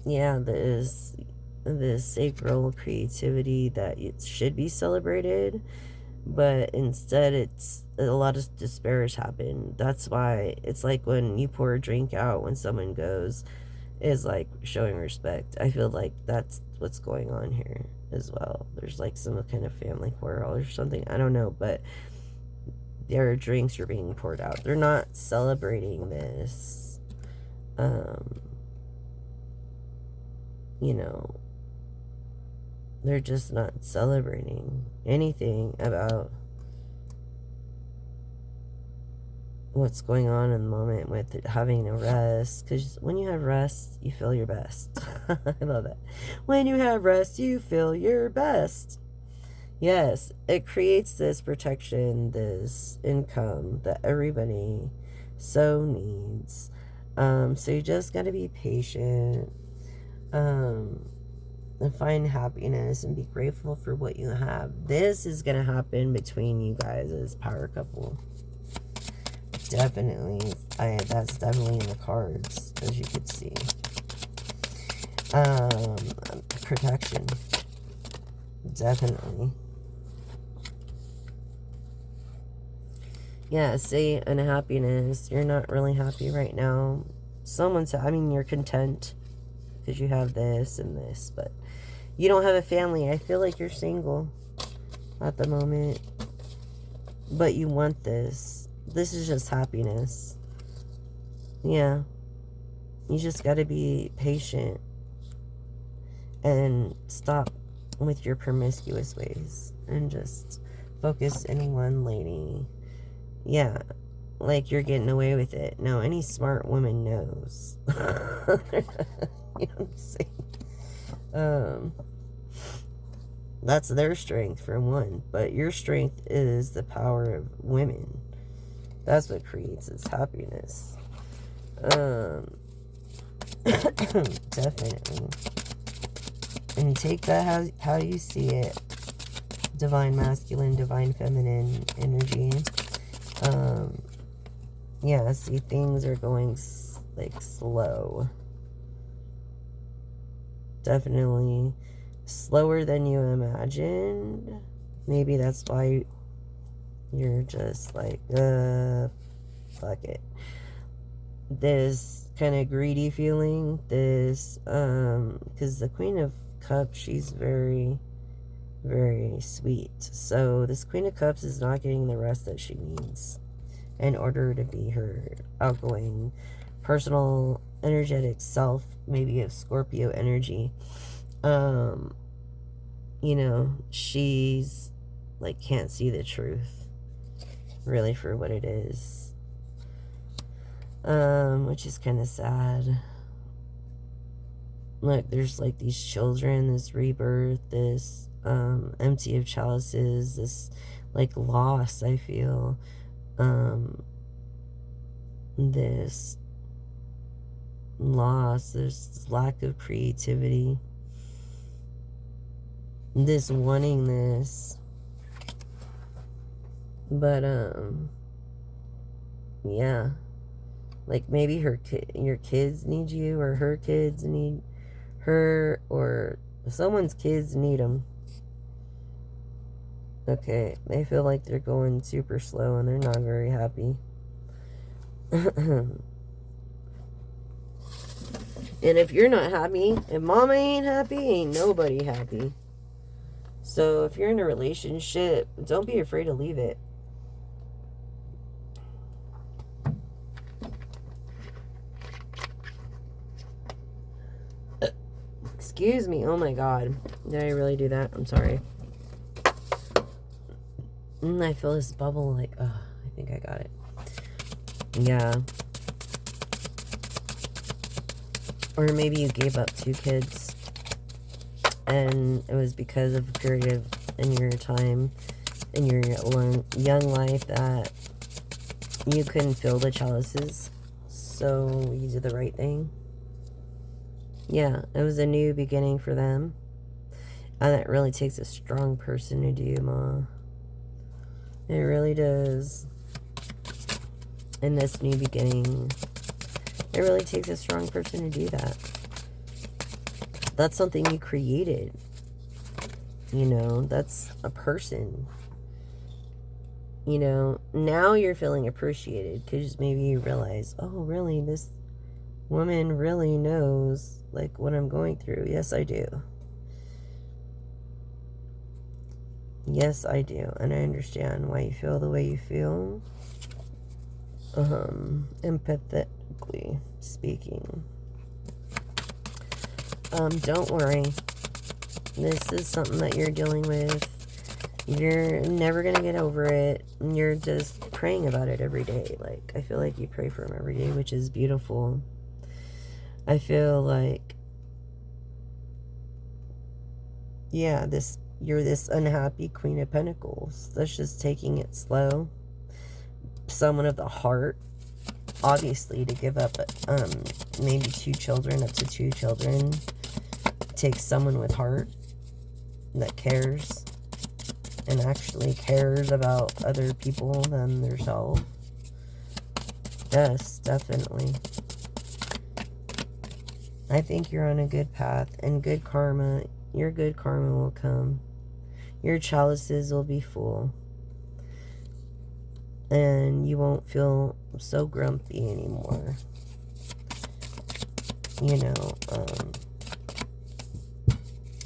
Yeah, this sacral creativity that it should be celebrated, but instead it's a lot of despair has happened. That's why it's like when you pour a drink out when someone goes, is like showing respect. I feel like that's what's going on here as well. There's like some kind of family quarrel or something. I don't know, but their drinks are being poured out. They're not celebrating this, you know, they're just not celebrating anything about what's going on in the moment with it, having a rest. Because when you have rest, you feel your best. I love that. When you have rest, you feel your best. Yes, it creates this protection, this income that everybody so needs. So you just got to be patient, and find happiness and be grateful for what you have. This is going to happen between you guys as power couple. Definitely. That's definitely in the cards, as you could see. Protection. Definitely. Yeah, say unhappiness. You're not really happy right now. I mean, you're content because you have this and this, but you don't have a family. I feel like you're single at the moment, but you want this. This is just happiness. Yeah. You just got to be patient and stop with your promiscuous ways and just focus in one lady. Yeah. Like you're getting away with it. No, any smart woman knows. You know what I'm saying? That's their strength for one, but your strength is the power of women. That's what creates this happiness. Definitely. And take that how you see it. Divine masculine, divine feminine energy. Yeah, see, things are going like slow. Definitely slower than you imagined. Maybe that's why you're just like, fuck it. This kind of greedy feeling, this, because the Queen of Cups, she's very, very sweet. So this Queen of Cups is not getting the rest that she needs in order to be her outgoing, personal, energetic self, maybe of Scorpio energy. You know, she's like can't see the truth really for what it is, which is kind of sad. Look, there's like these children, this rebirth, this empty of chalices, this like loss, I feel, this loss, this lack of creativity, this wanting this, but yeah, like maybe your kids need you, or her kids need her, or someone's kids need them. Okay, they feel like they're going super slow and they're not very happy. And if you're not happy, if mama ain't happy, ain't nobody happy. So if you're in a relationship, don't be afraid to leave it. Excuse me. Oh my God. Did I really do that? I'm sorry. I feel this bubble like, I think I got it. Yeah. Or maybe you gave up 2 kids and it was because of a period in your time, in your young life, that you couldn't fill the chalices. So you did the right thing. Yeah, it was a new beginning for them. And it really takes a strong person to do, Ma. It really does. In this new beginning, it really takes a strong person to do that. That's something you created. You know, that's a person. You know, now you're feeling appreciated because maybe you realize, oh, really, this woman really knows, like, what I'm going through. Yes, I do. Yes, I do. And I understand why you feel the way you feel. Empathetically speaking. Don't worry. This is something that you're dealing with. You're never going to get over it. You're just praying about it every day. Like, I feel like you pray for him every day, which is beautiful. I feel like, yeah, you're this unhappy Queen of Pentacles that's just taking it slow. Someone of the heart, obviously, to give up maybe 2 children, up to 2 children. Takes someone with heart that cares and actually cares about other people than themselves. Yes, definitely. I think you're on a good path, and good karma, your good karma will come. Your chalices will be full. And you won't feel so grumpy anymore. You know,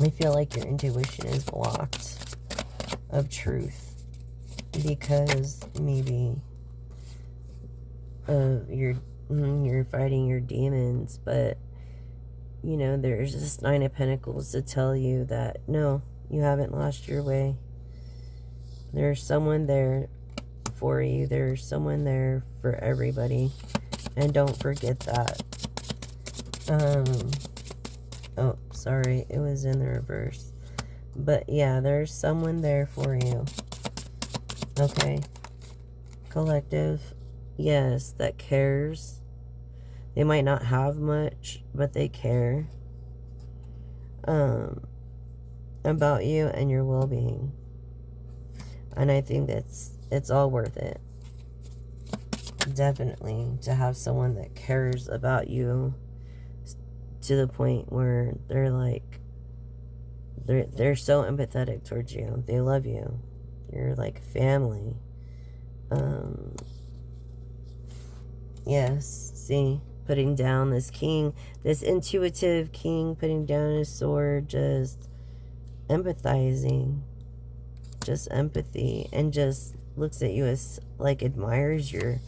I feel like your intuition is blocked of truth because maybe you're fighting your demons, but you know, there's this 9 of Pentacles to tell you that no, you haven't lost your way. There's someone there for you. There's someone there for everybody, and don't forget that. Oh, sorry, it was in the reverse. But yeah, there's someone there for you. Okay. Collective. Yes, that cares. They might not have much, but they care. About you and your well-being. And I think it's all worth it. Definitely. To have someone that cares about you to the point where they're like, they're so empathetic towards you. They love you. You're like family. Yes, see, putting down this king, this intuitive king, putting down his sword, just empathizing, just empathy, and just looks at you as, like, admires your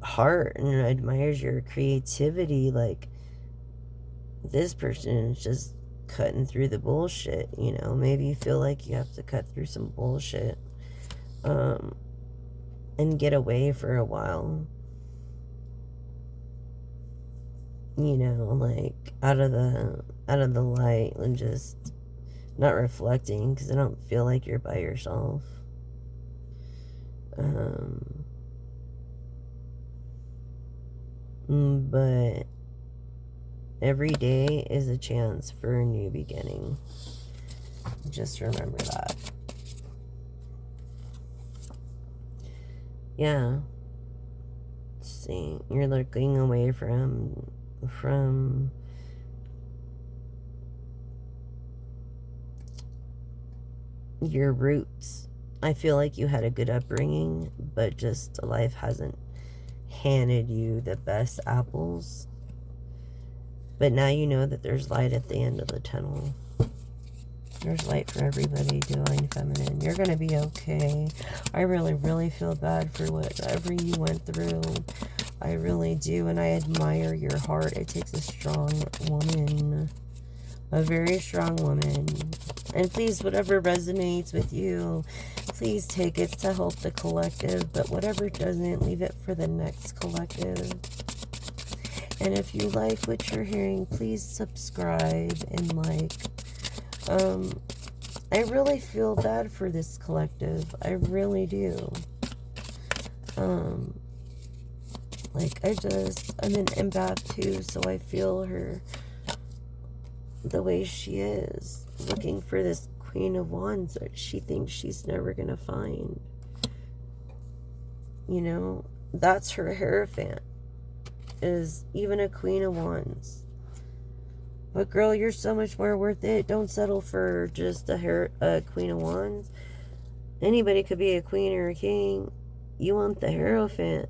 heart and admires your creativity. Like, this person is just cutting through the bullshit, you know. Maybe you feel like you have to cut through some bullshit, and get away for a while. You know, like, out of the light, and just not reflecting, because I don't feel like you're by yourself. But every day is a chance for a new beginning. Just remember that. Yeah. See, you're looking away from your roots. I feel like you had a good upbringing, but just life hasn't handed you the best apples. But now you know that there's light at the end of the tunnel. There's light for everybody, Divine Feminine. You're going to be okay. I really, really feel bad for whatever you went through. I really do, and I admire your heart. It takes a strong woman. A very strong woman. And please, whatever resonates with you, please take it to help the collective. But whatever doesn't, leave it for the next collective. And if you like what you're hearing, please subscribe and like. I really feel bad for this collective. I really do. Like, I'm an empath too, so I feel her the way she is, looking for this Queen of Wands that she thinks she's never gonna find. You know, that's her hierophant, is even a Queen of Wands. But girl, you're so much more worth it. Don't settle for just a Queen of Wands. Anybody could be a queen or a king. You want the hierophant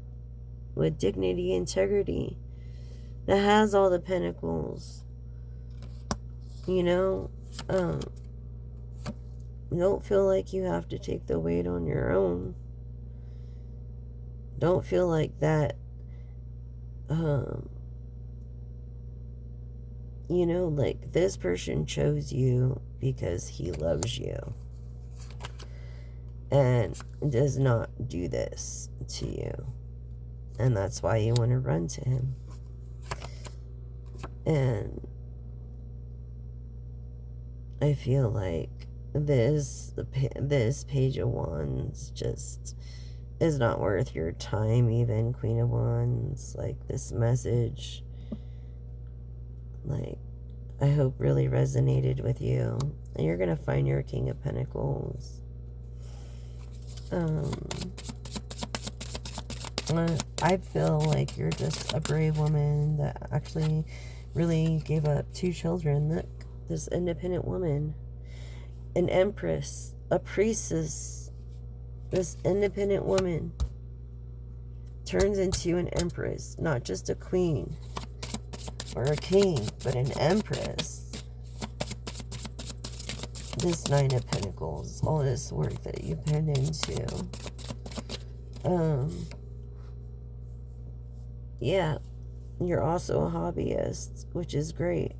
with dignity, integrity, that has all the pentacles. You know, Don't feel like you have to take the weight on your own. Don't feel like that, you know, like this person chose you because he loves you and does not do this to you. And that's why you want to run to him. And I feel like this Page of Wands just is not worth your time even, Queen of Wands. Like, this message, like, I hope really resonated with you. And you're going to find your King of Pentacles. I feel like you're just a brave woman that actually really gave up 2 children. Look, this independent woman, an empress, a priestess. This independent woman turns into an empress, not just a queen or a king, but an empress. This 9 of Pentacles, all this work that you put into. Yeah, you're also a hobbyist, which is great.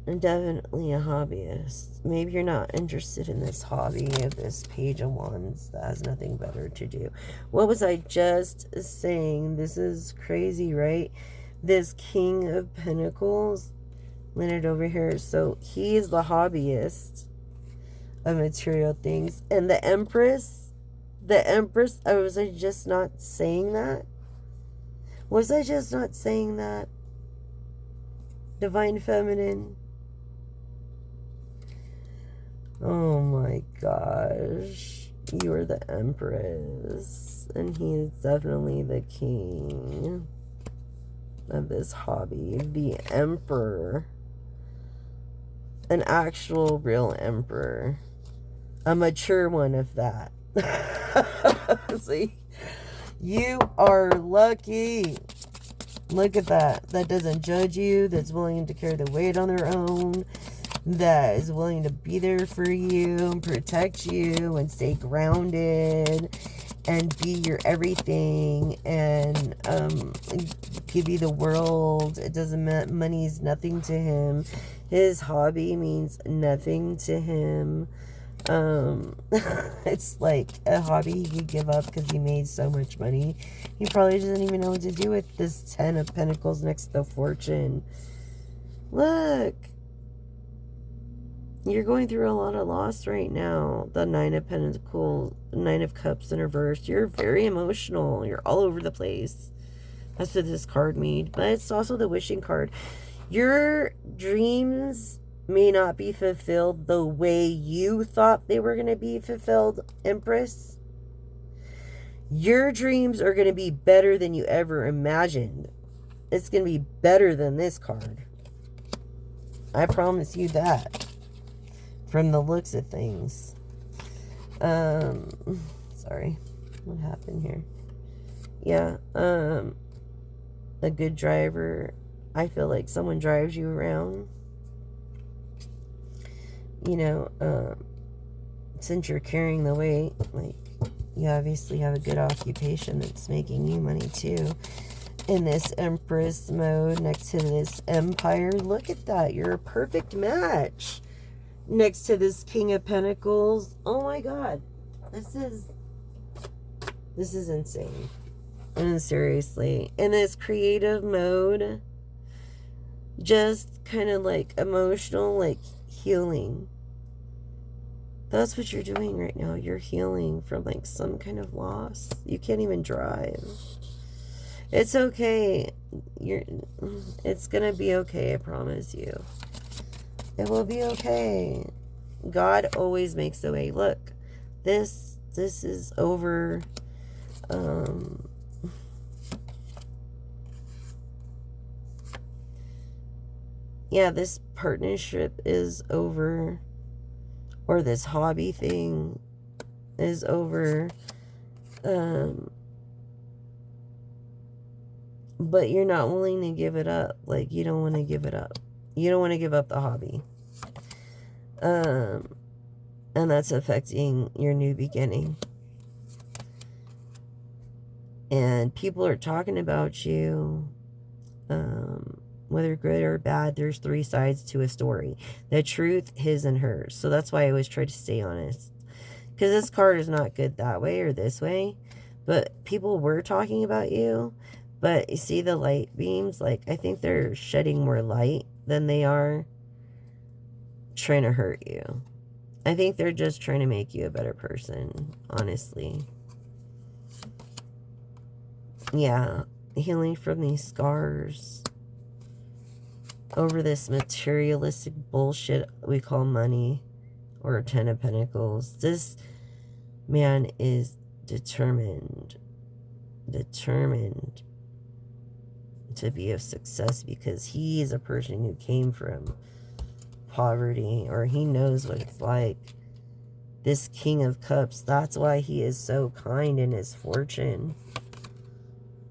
And definitely a hobbyist. Maybe you're not interested in this hobby of this Page of Wands that has nothing better to do. What was I just saying? This is crazy, right? This King of Pentacles, Leonard over here. So he is the hobbyist of material things. And the Empress, was I just not saying that? Was I just not saying that? Divine Feminine. Oh my gosh. You are the Empress. And he's definitely the king of this hobby. The Emperor. An actual real emperor. A mature one of that. See? You are lucky. Look at that. That doesn't judge you. That's willing to carry the weight on their own. That is willing to be there for you and protect you and stay grounded and be your everything and give you the world. It doesn't matter. Money's nothing to him. His hobby means nothing to him. It's like a hobby he could give up because he made so much money. He probably doesn't even know what to do with this 10 of Pentacles next to Fortune. Look. You're going through a lot of loss right now. The 9 of Pentacles, 9 of Cups in reverse. You're very emotional. You're all over the place. That's what this card made. But it's also the wishing card. Your dreams may not be fulfilled the way you thought they were going to be fulfilled, Empress. Your dreams are going to be better than you ever imagined. It's going to be better than this card. I promise you that. From the looks of things. Sorry. What happened here? Yeah. A good driver. I feel like someone drives you around. You know, since you're carrying the weight, like, you obviously have a good occupation that's making you money too. In this Empress mode next to this Empire. Look at that. You're a perfect match. Next to this King of Pentacles. Oh my God. This is insane. And seriously. In this creative mode, just kind of like emotional, like healing. That's what you're doing right now. You're healing from like some kind of loss. You can't even drive. It's okay. It's gonna be okay, I promise you. It will be okay. God always makes a way. Look, this is over. Yeah, this partnership is over. Or this hobby thing is over. But you're not willing to give it up. Like, you don't want to give it up. You don't want to give up the hobby. And that's affecting your new beginning. And people are talking about you. Whether good or bad, there's 3 sides to a story. The truth, his and hers. So that's why I always try to stay honest. Because this card is not good that way or this way. But people were talking about you. But you see the light beams? Like, I think they're shedding more light than they are trying to hurt you. I think they're just trying to make you a better person, honestly. Yeah, healing from these scars over this materialistic bullshit we call money or 10 of Pentacles. This man is determined to be a success because he is a person who came from poverty, or he knows what it's like. This King of Cups, that's why he is so kind in his fortune.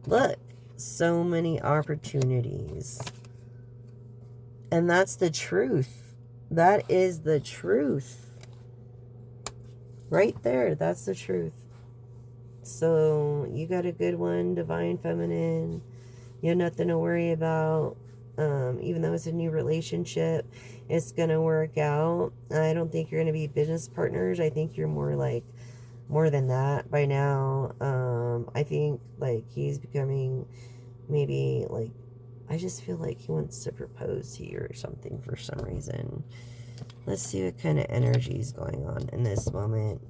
Look, so many opportunities. And that's the truth. That is the truth. Right there, that's the truth. So, you got a good one, Divine Feminine. You have nothing to worry about. Even though it's a new relationship, it's going to work out. I don't think you're going to be business partners. I think you're more than that by now. I think, like, he's becoming maybe, like, I just feel like he wants to propose to you or something for some reason. Let's see what kind of energy is going on in this moment.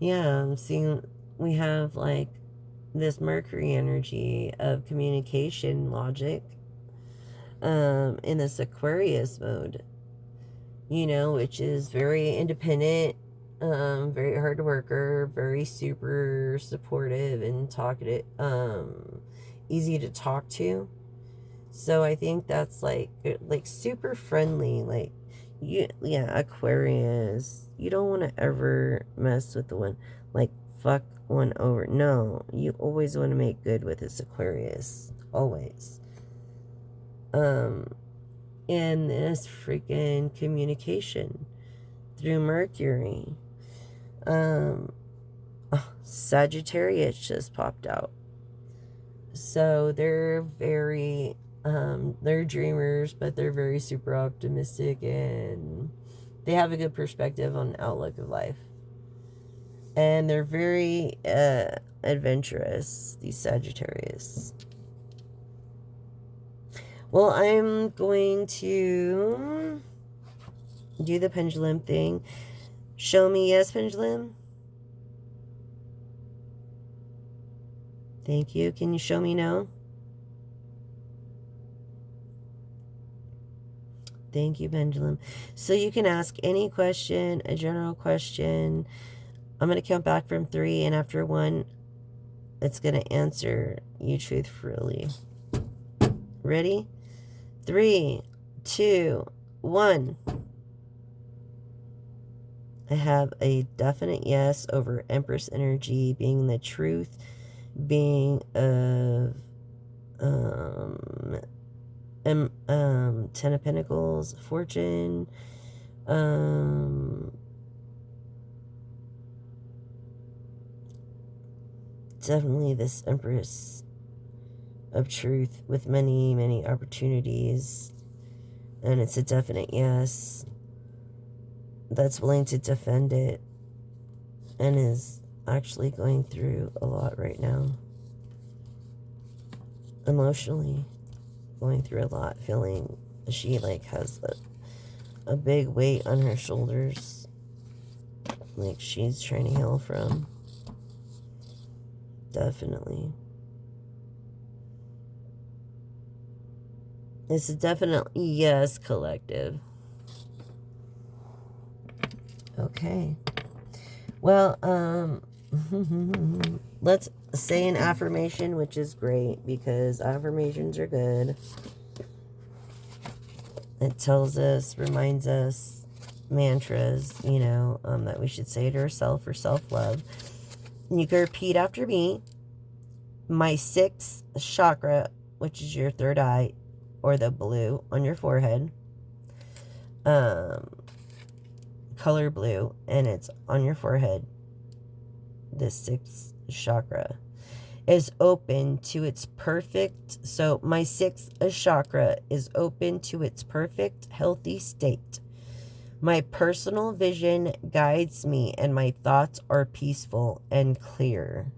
Yeah, I'm seeing we have, like, this Mercury energy of communication, logic, in this Aquarius mode, you know, which is very independent, very hard worker, very super supportive and talkative, easy to talk to. So I think that's like super friendly, like, yeah, Aquarius, you don't want to ever mess with the one, like, fuck one over. No, you always want to make good with this Aquarius, always. And this freaking communication through Mercury. Sagittarius just popped out. So they're very, they're dreamers, but they're very super optimistic, and they have a good perspective on the outlook of life. And they're very adventurous, these Sagittarius. Well, I'm going to do the pendulum thing. Show me yes, pendulum. Thank you. Can you show me no? Thank you, pendulum. So you can ask any question, a general question. I'm going to count back from 3, and after 1, it's going to answer you truthfully. Ready? 3, 2, 1. I have a definite yes over Empress energy being the truth, being of 10 of Pentacles, fortune, definitely this Empress of truth with many, many opportunities. And it's a definite yes that's willing to defend it and is actually going through a lot right now. Emotionally going through a lot, feeling she like has a big weight on her shoulders, like she's trying to heal from. Definitely. It's a definite yes, collective. Okay. Well, let's say an affirmation, which is great because affirmations are good. It tells us, reminds us, mantras, you know, that we should say to ourselves for self-love. You can repeat after me. My 6th chakra, which is your 3rd eye, or the blue on your forehead, color blue, and it's on your forehead. The 6th chakra is open to its perfect, so my 6th chakra is open to its perfect, healthy state. My personal vision guides me, and my thoughts are peaceful and clear.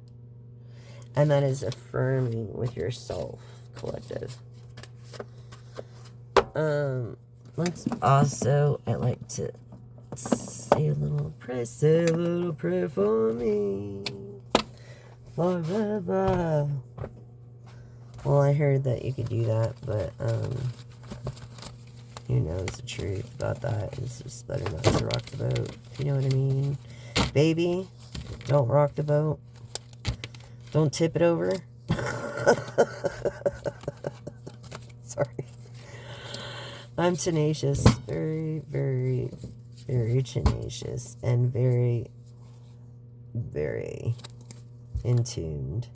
And that is affirming with yourself, collective. Let's also, I like to say a little prayer for me. Forever. Well, I heard that you could do that, but, who knows the truth about that? It's just better not to rock the boat. You know what I mean? Baby, don't rock the boat. Don't tip it over. Sorry. I'm tenacious. Very, very, very tenacious. And very, very in tuned.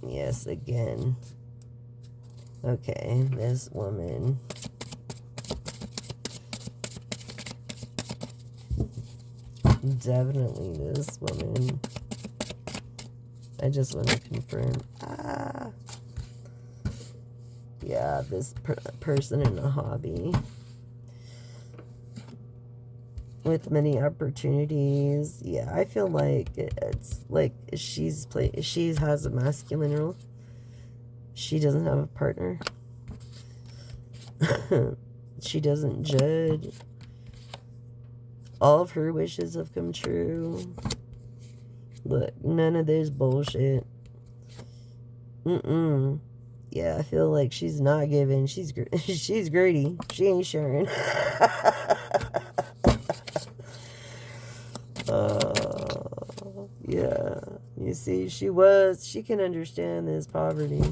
Yes, again. Okay, this woman. Definitely this woman. I just want to confirm. Yeah, this person in a hobby. With many opportunities. Yeah, I feel like it's like she has a masculine role. She doesn't have a partner. She doesn't judge. All of her wishes have come true. Look, none of this bullshit. Yeah, I feel like she's not giving. She's greedy. She ain't sharing. Yeah. You see, she can understand this poverty.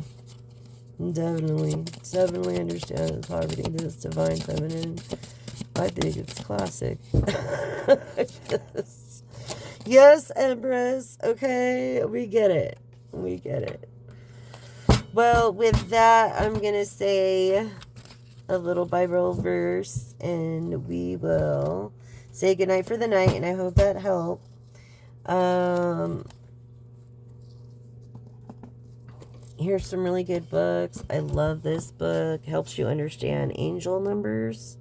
Definitely understand this poverty. This divine feminine. I think it's classic. Yes, Empress. Okay, we get it. We get it. Well, with that, I'm going to say a little Bible verse, and we will say goodnight for the night, and I hope that helped. Here's some really good books. I love this book. Helps you understand angel numbers.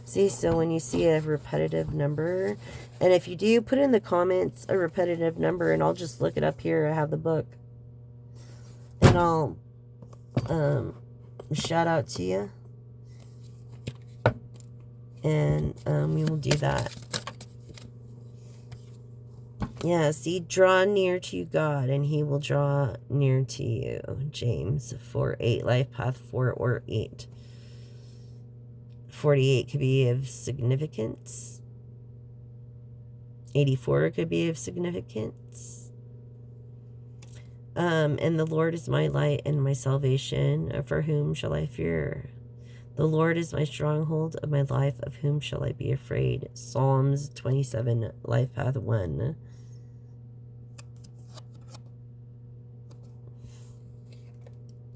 See, so when you see a repetitive number, and if you do, put in the comments a repetitive number, and I'll just look it up here. I have the book. And I'll shout out to you. And we will do that. Yeah, see, draw near to God, and he will draw near to you. James 4:8, life path 4 or 8. 48 could be of significance. 84 could be of significance. And the Lord is my light and my salvation. For whom shall I fear? The Lord is my stronghold of my life. Of whom shall I be afraid? Psalms 27, life path 1.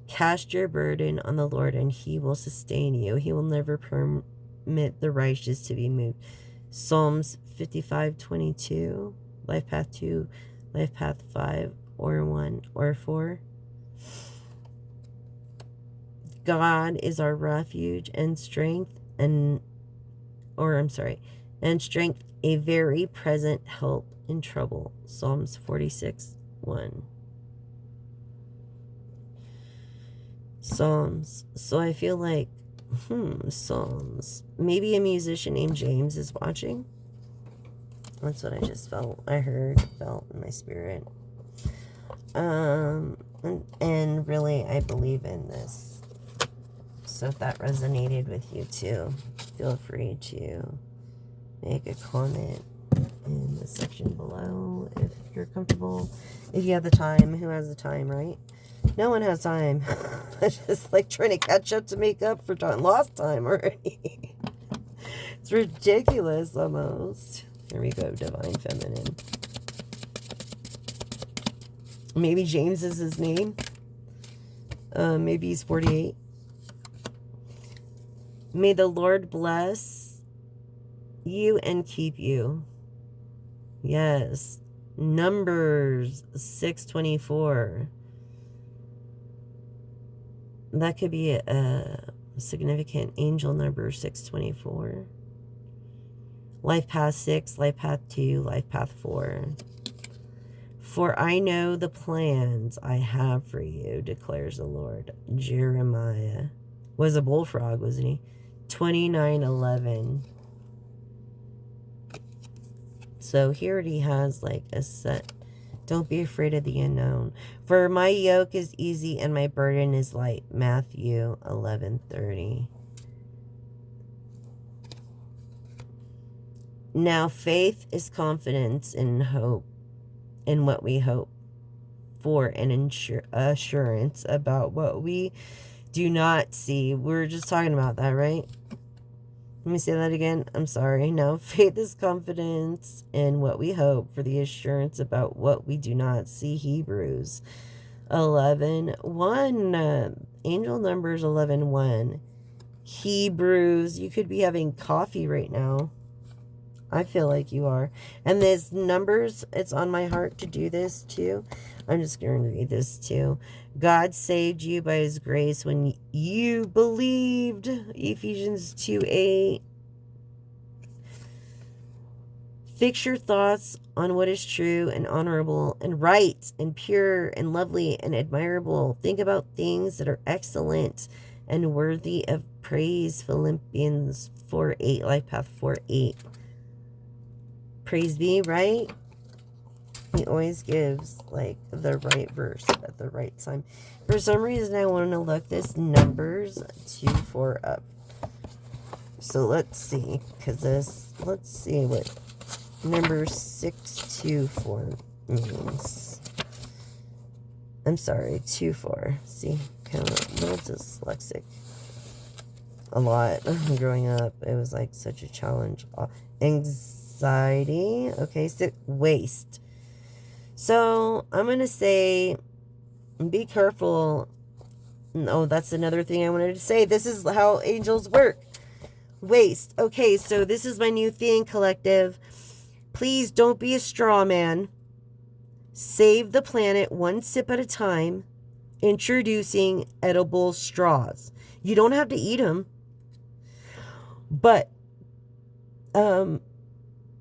Cast your burden on the Lord, and he will sustain you. He will never permit the righteous to be moved. Psalms 55:22, life path 2, life path 5, or 1, or 4. God is our refuge and strength, and strength, a very present help in trouble. Psalms 46:1. Psalms. So I feel like, Psalms. Maybe a musician named James is watching. That's what I just felt. I felt in my spirit. And really, I believe in this. So if that resonated with you too, feel free to make a comment in the section below if you're comfortable. If you have the time. Who has the time, right? No one has time. I just like trying to catch up to make up for time. Lost time already. It's ridiculous almost. Here we go, divine feminine. Maybe James is his name. Maybe he's 48. May the Lord bless you and keep you. Yes. Numbers 624. That could be a significant angel number, 624. Life path 6, life path 2, life path 4. For I know the plans I have for you, declares the Lord. Jeremiah was a bullfrog, wasn't he? 29:11. So here he has like a set. Don't be afraid of the unknown. For my yoke is easy and my burden is light. Matthew 11:30. Now faith is confidence in hope, in what we hope for, and assurance about what we do not see. We're just talking about that, right? Let me say that again. I'm sorry. Now, faith is confidence in what we hope for, the assurance about what we do not see. Hebrews 11:1. Angel numbers 11:1. Hebrews. You could be having coffee right now. I feel like you are. And there's numbers. It's on my heart to do this too. I'm just going to read this too. God saved you by his grace when you believed. Ephesians 2:8. Fix your thoughts on what is true and honorable and right and pure and lovely and admirable. Think about things that are excellent and worthy of praise. Philippians 4:8. Life path 4:8. Praise be, right? He always gives like the right verse at the right time. For some reason, I want to look this numbers 2-4 up. So let's see, because let's see what number 624 means. I'm sorry, 24. See, kind of a little dyslexic. A lot. Growing up, it was like such a challenge. Anxiety. Okay, so waste. So I'm going to say, be careful. No, that's another thing I wanted to say. This is how angels work. Waste. Okay, so this is my new thing, collective. Please don't be a straw man. Save the planet one sip at a time. Introducing edible straws. You don't have to eat them. But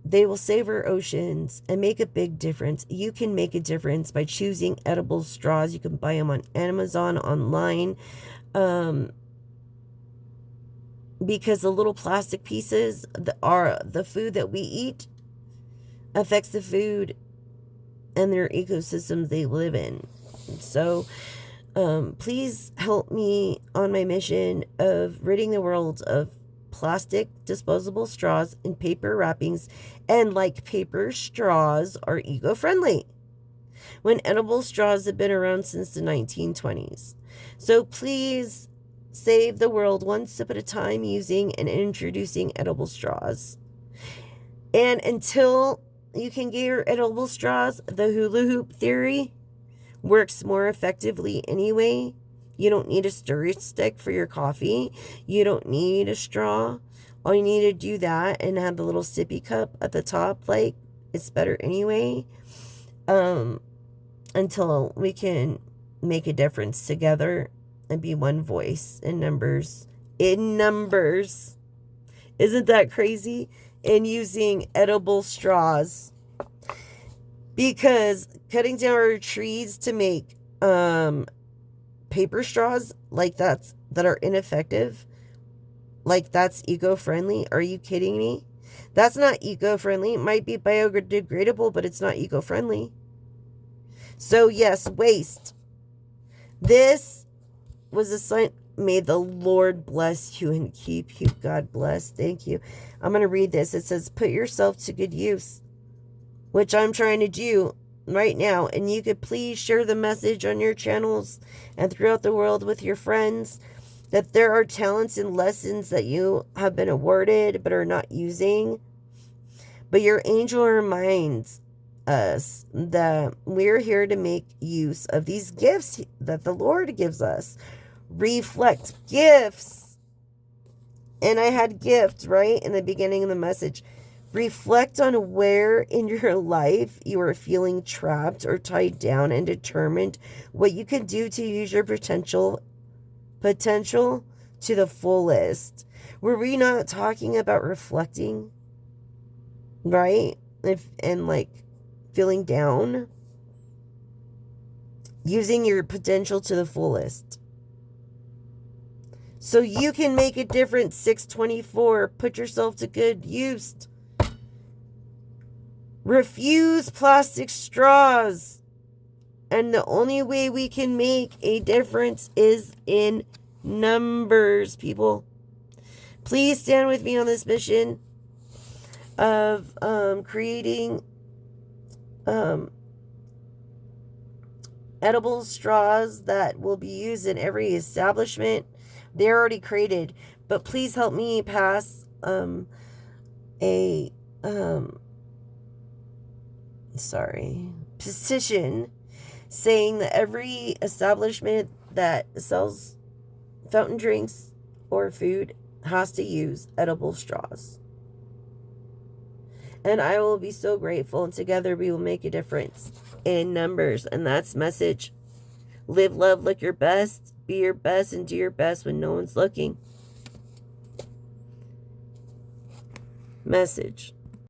they will save our oceans and make a big difference. You can make a difference by choosing edible straws. You can buy them on Amazon, online. Because the little plastic pieces are the food that we eat affects the food and their ecosystems they live in. So please help me on my mission of ridding the world of plastic disposable straws and paper wrappings, and like paper straws are eco-friendly when edible straws have been around since the 1920s. So please save the world one sip at a time using and introducing edible straws. And until you can get your edible straws, the hula hoop theory works more effectively anyway. You don't need a stirring stick for your coffee. You don't need a straw. All you need to do that and have the little sippy cup at the top. Like, it's better anyway. Until we can make a difference together and be one voice in numbers. In numbers. Isn't that crazy? And using edible straws. Because cutting down our trees to make paper straws like that are ineffective, like that's eco-friendly. Are you kidding me? That's not eco-friendly. It might be biodegradable, but it's not eco-friendly. So yes, waste. This was a sign. May the Lord bless you and keep you. God bless. Thank you. I'm going to read this. It says, put yourself to good use, which I'm trying to do right now. And you could please share the message on your channels and throughout the world with your friends that there are talents and lessons that you have been awarded but are not using. But your angel reminds us that we're here to make use of these gifts that the Lord gives us. Reflect gifts And I had gifts, right? In the beginning of the message. Reflect on where in your life you are feeling trapped or tied down and determined what you can do to use your potential to the fullest. Were we not talking about reflecting? Right? And like feeling down? Using your potential to the fullest. So you can make a difference, 624. Put yourself to good use. Refuse plastic straws. And the only way we can make a difference is in numbers, people. Please stand with me on this mission of creating edible straws that will be used in every establishment. They're already created, but please help me pass petition saying that every establishment that sells fountain drinks or food has to use edible straws. And I will be so grateful, and together we will make a difference in numbers. And that's message. Live, love, look your best. Be your best and do your best when no one's looking. Message.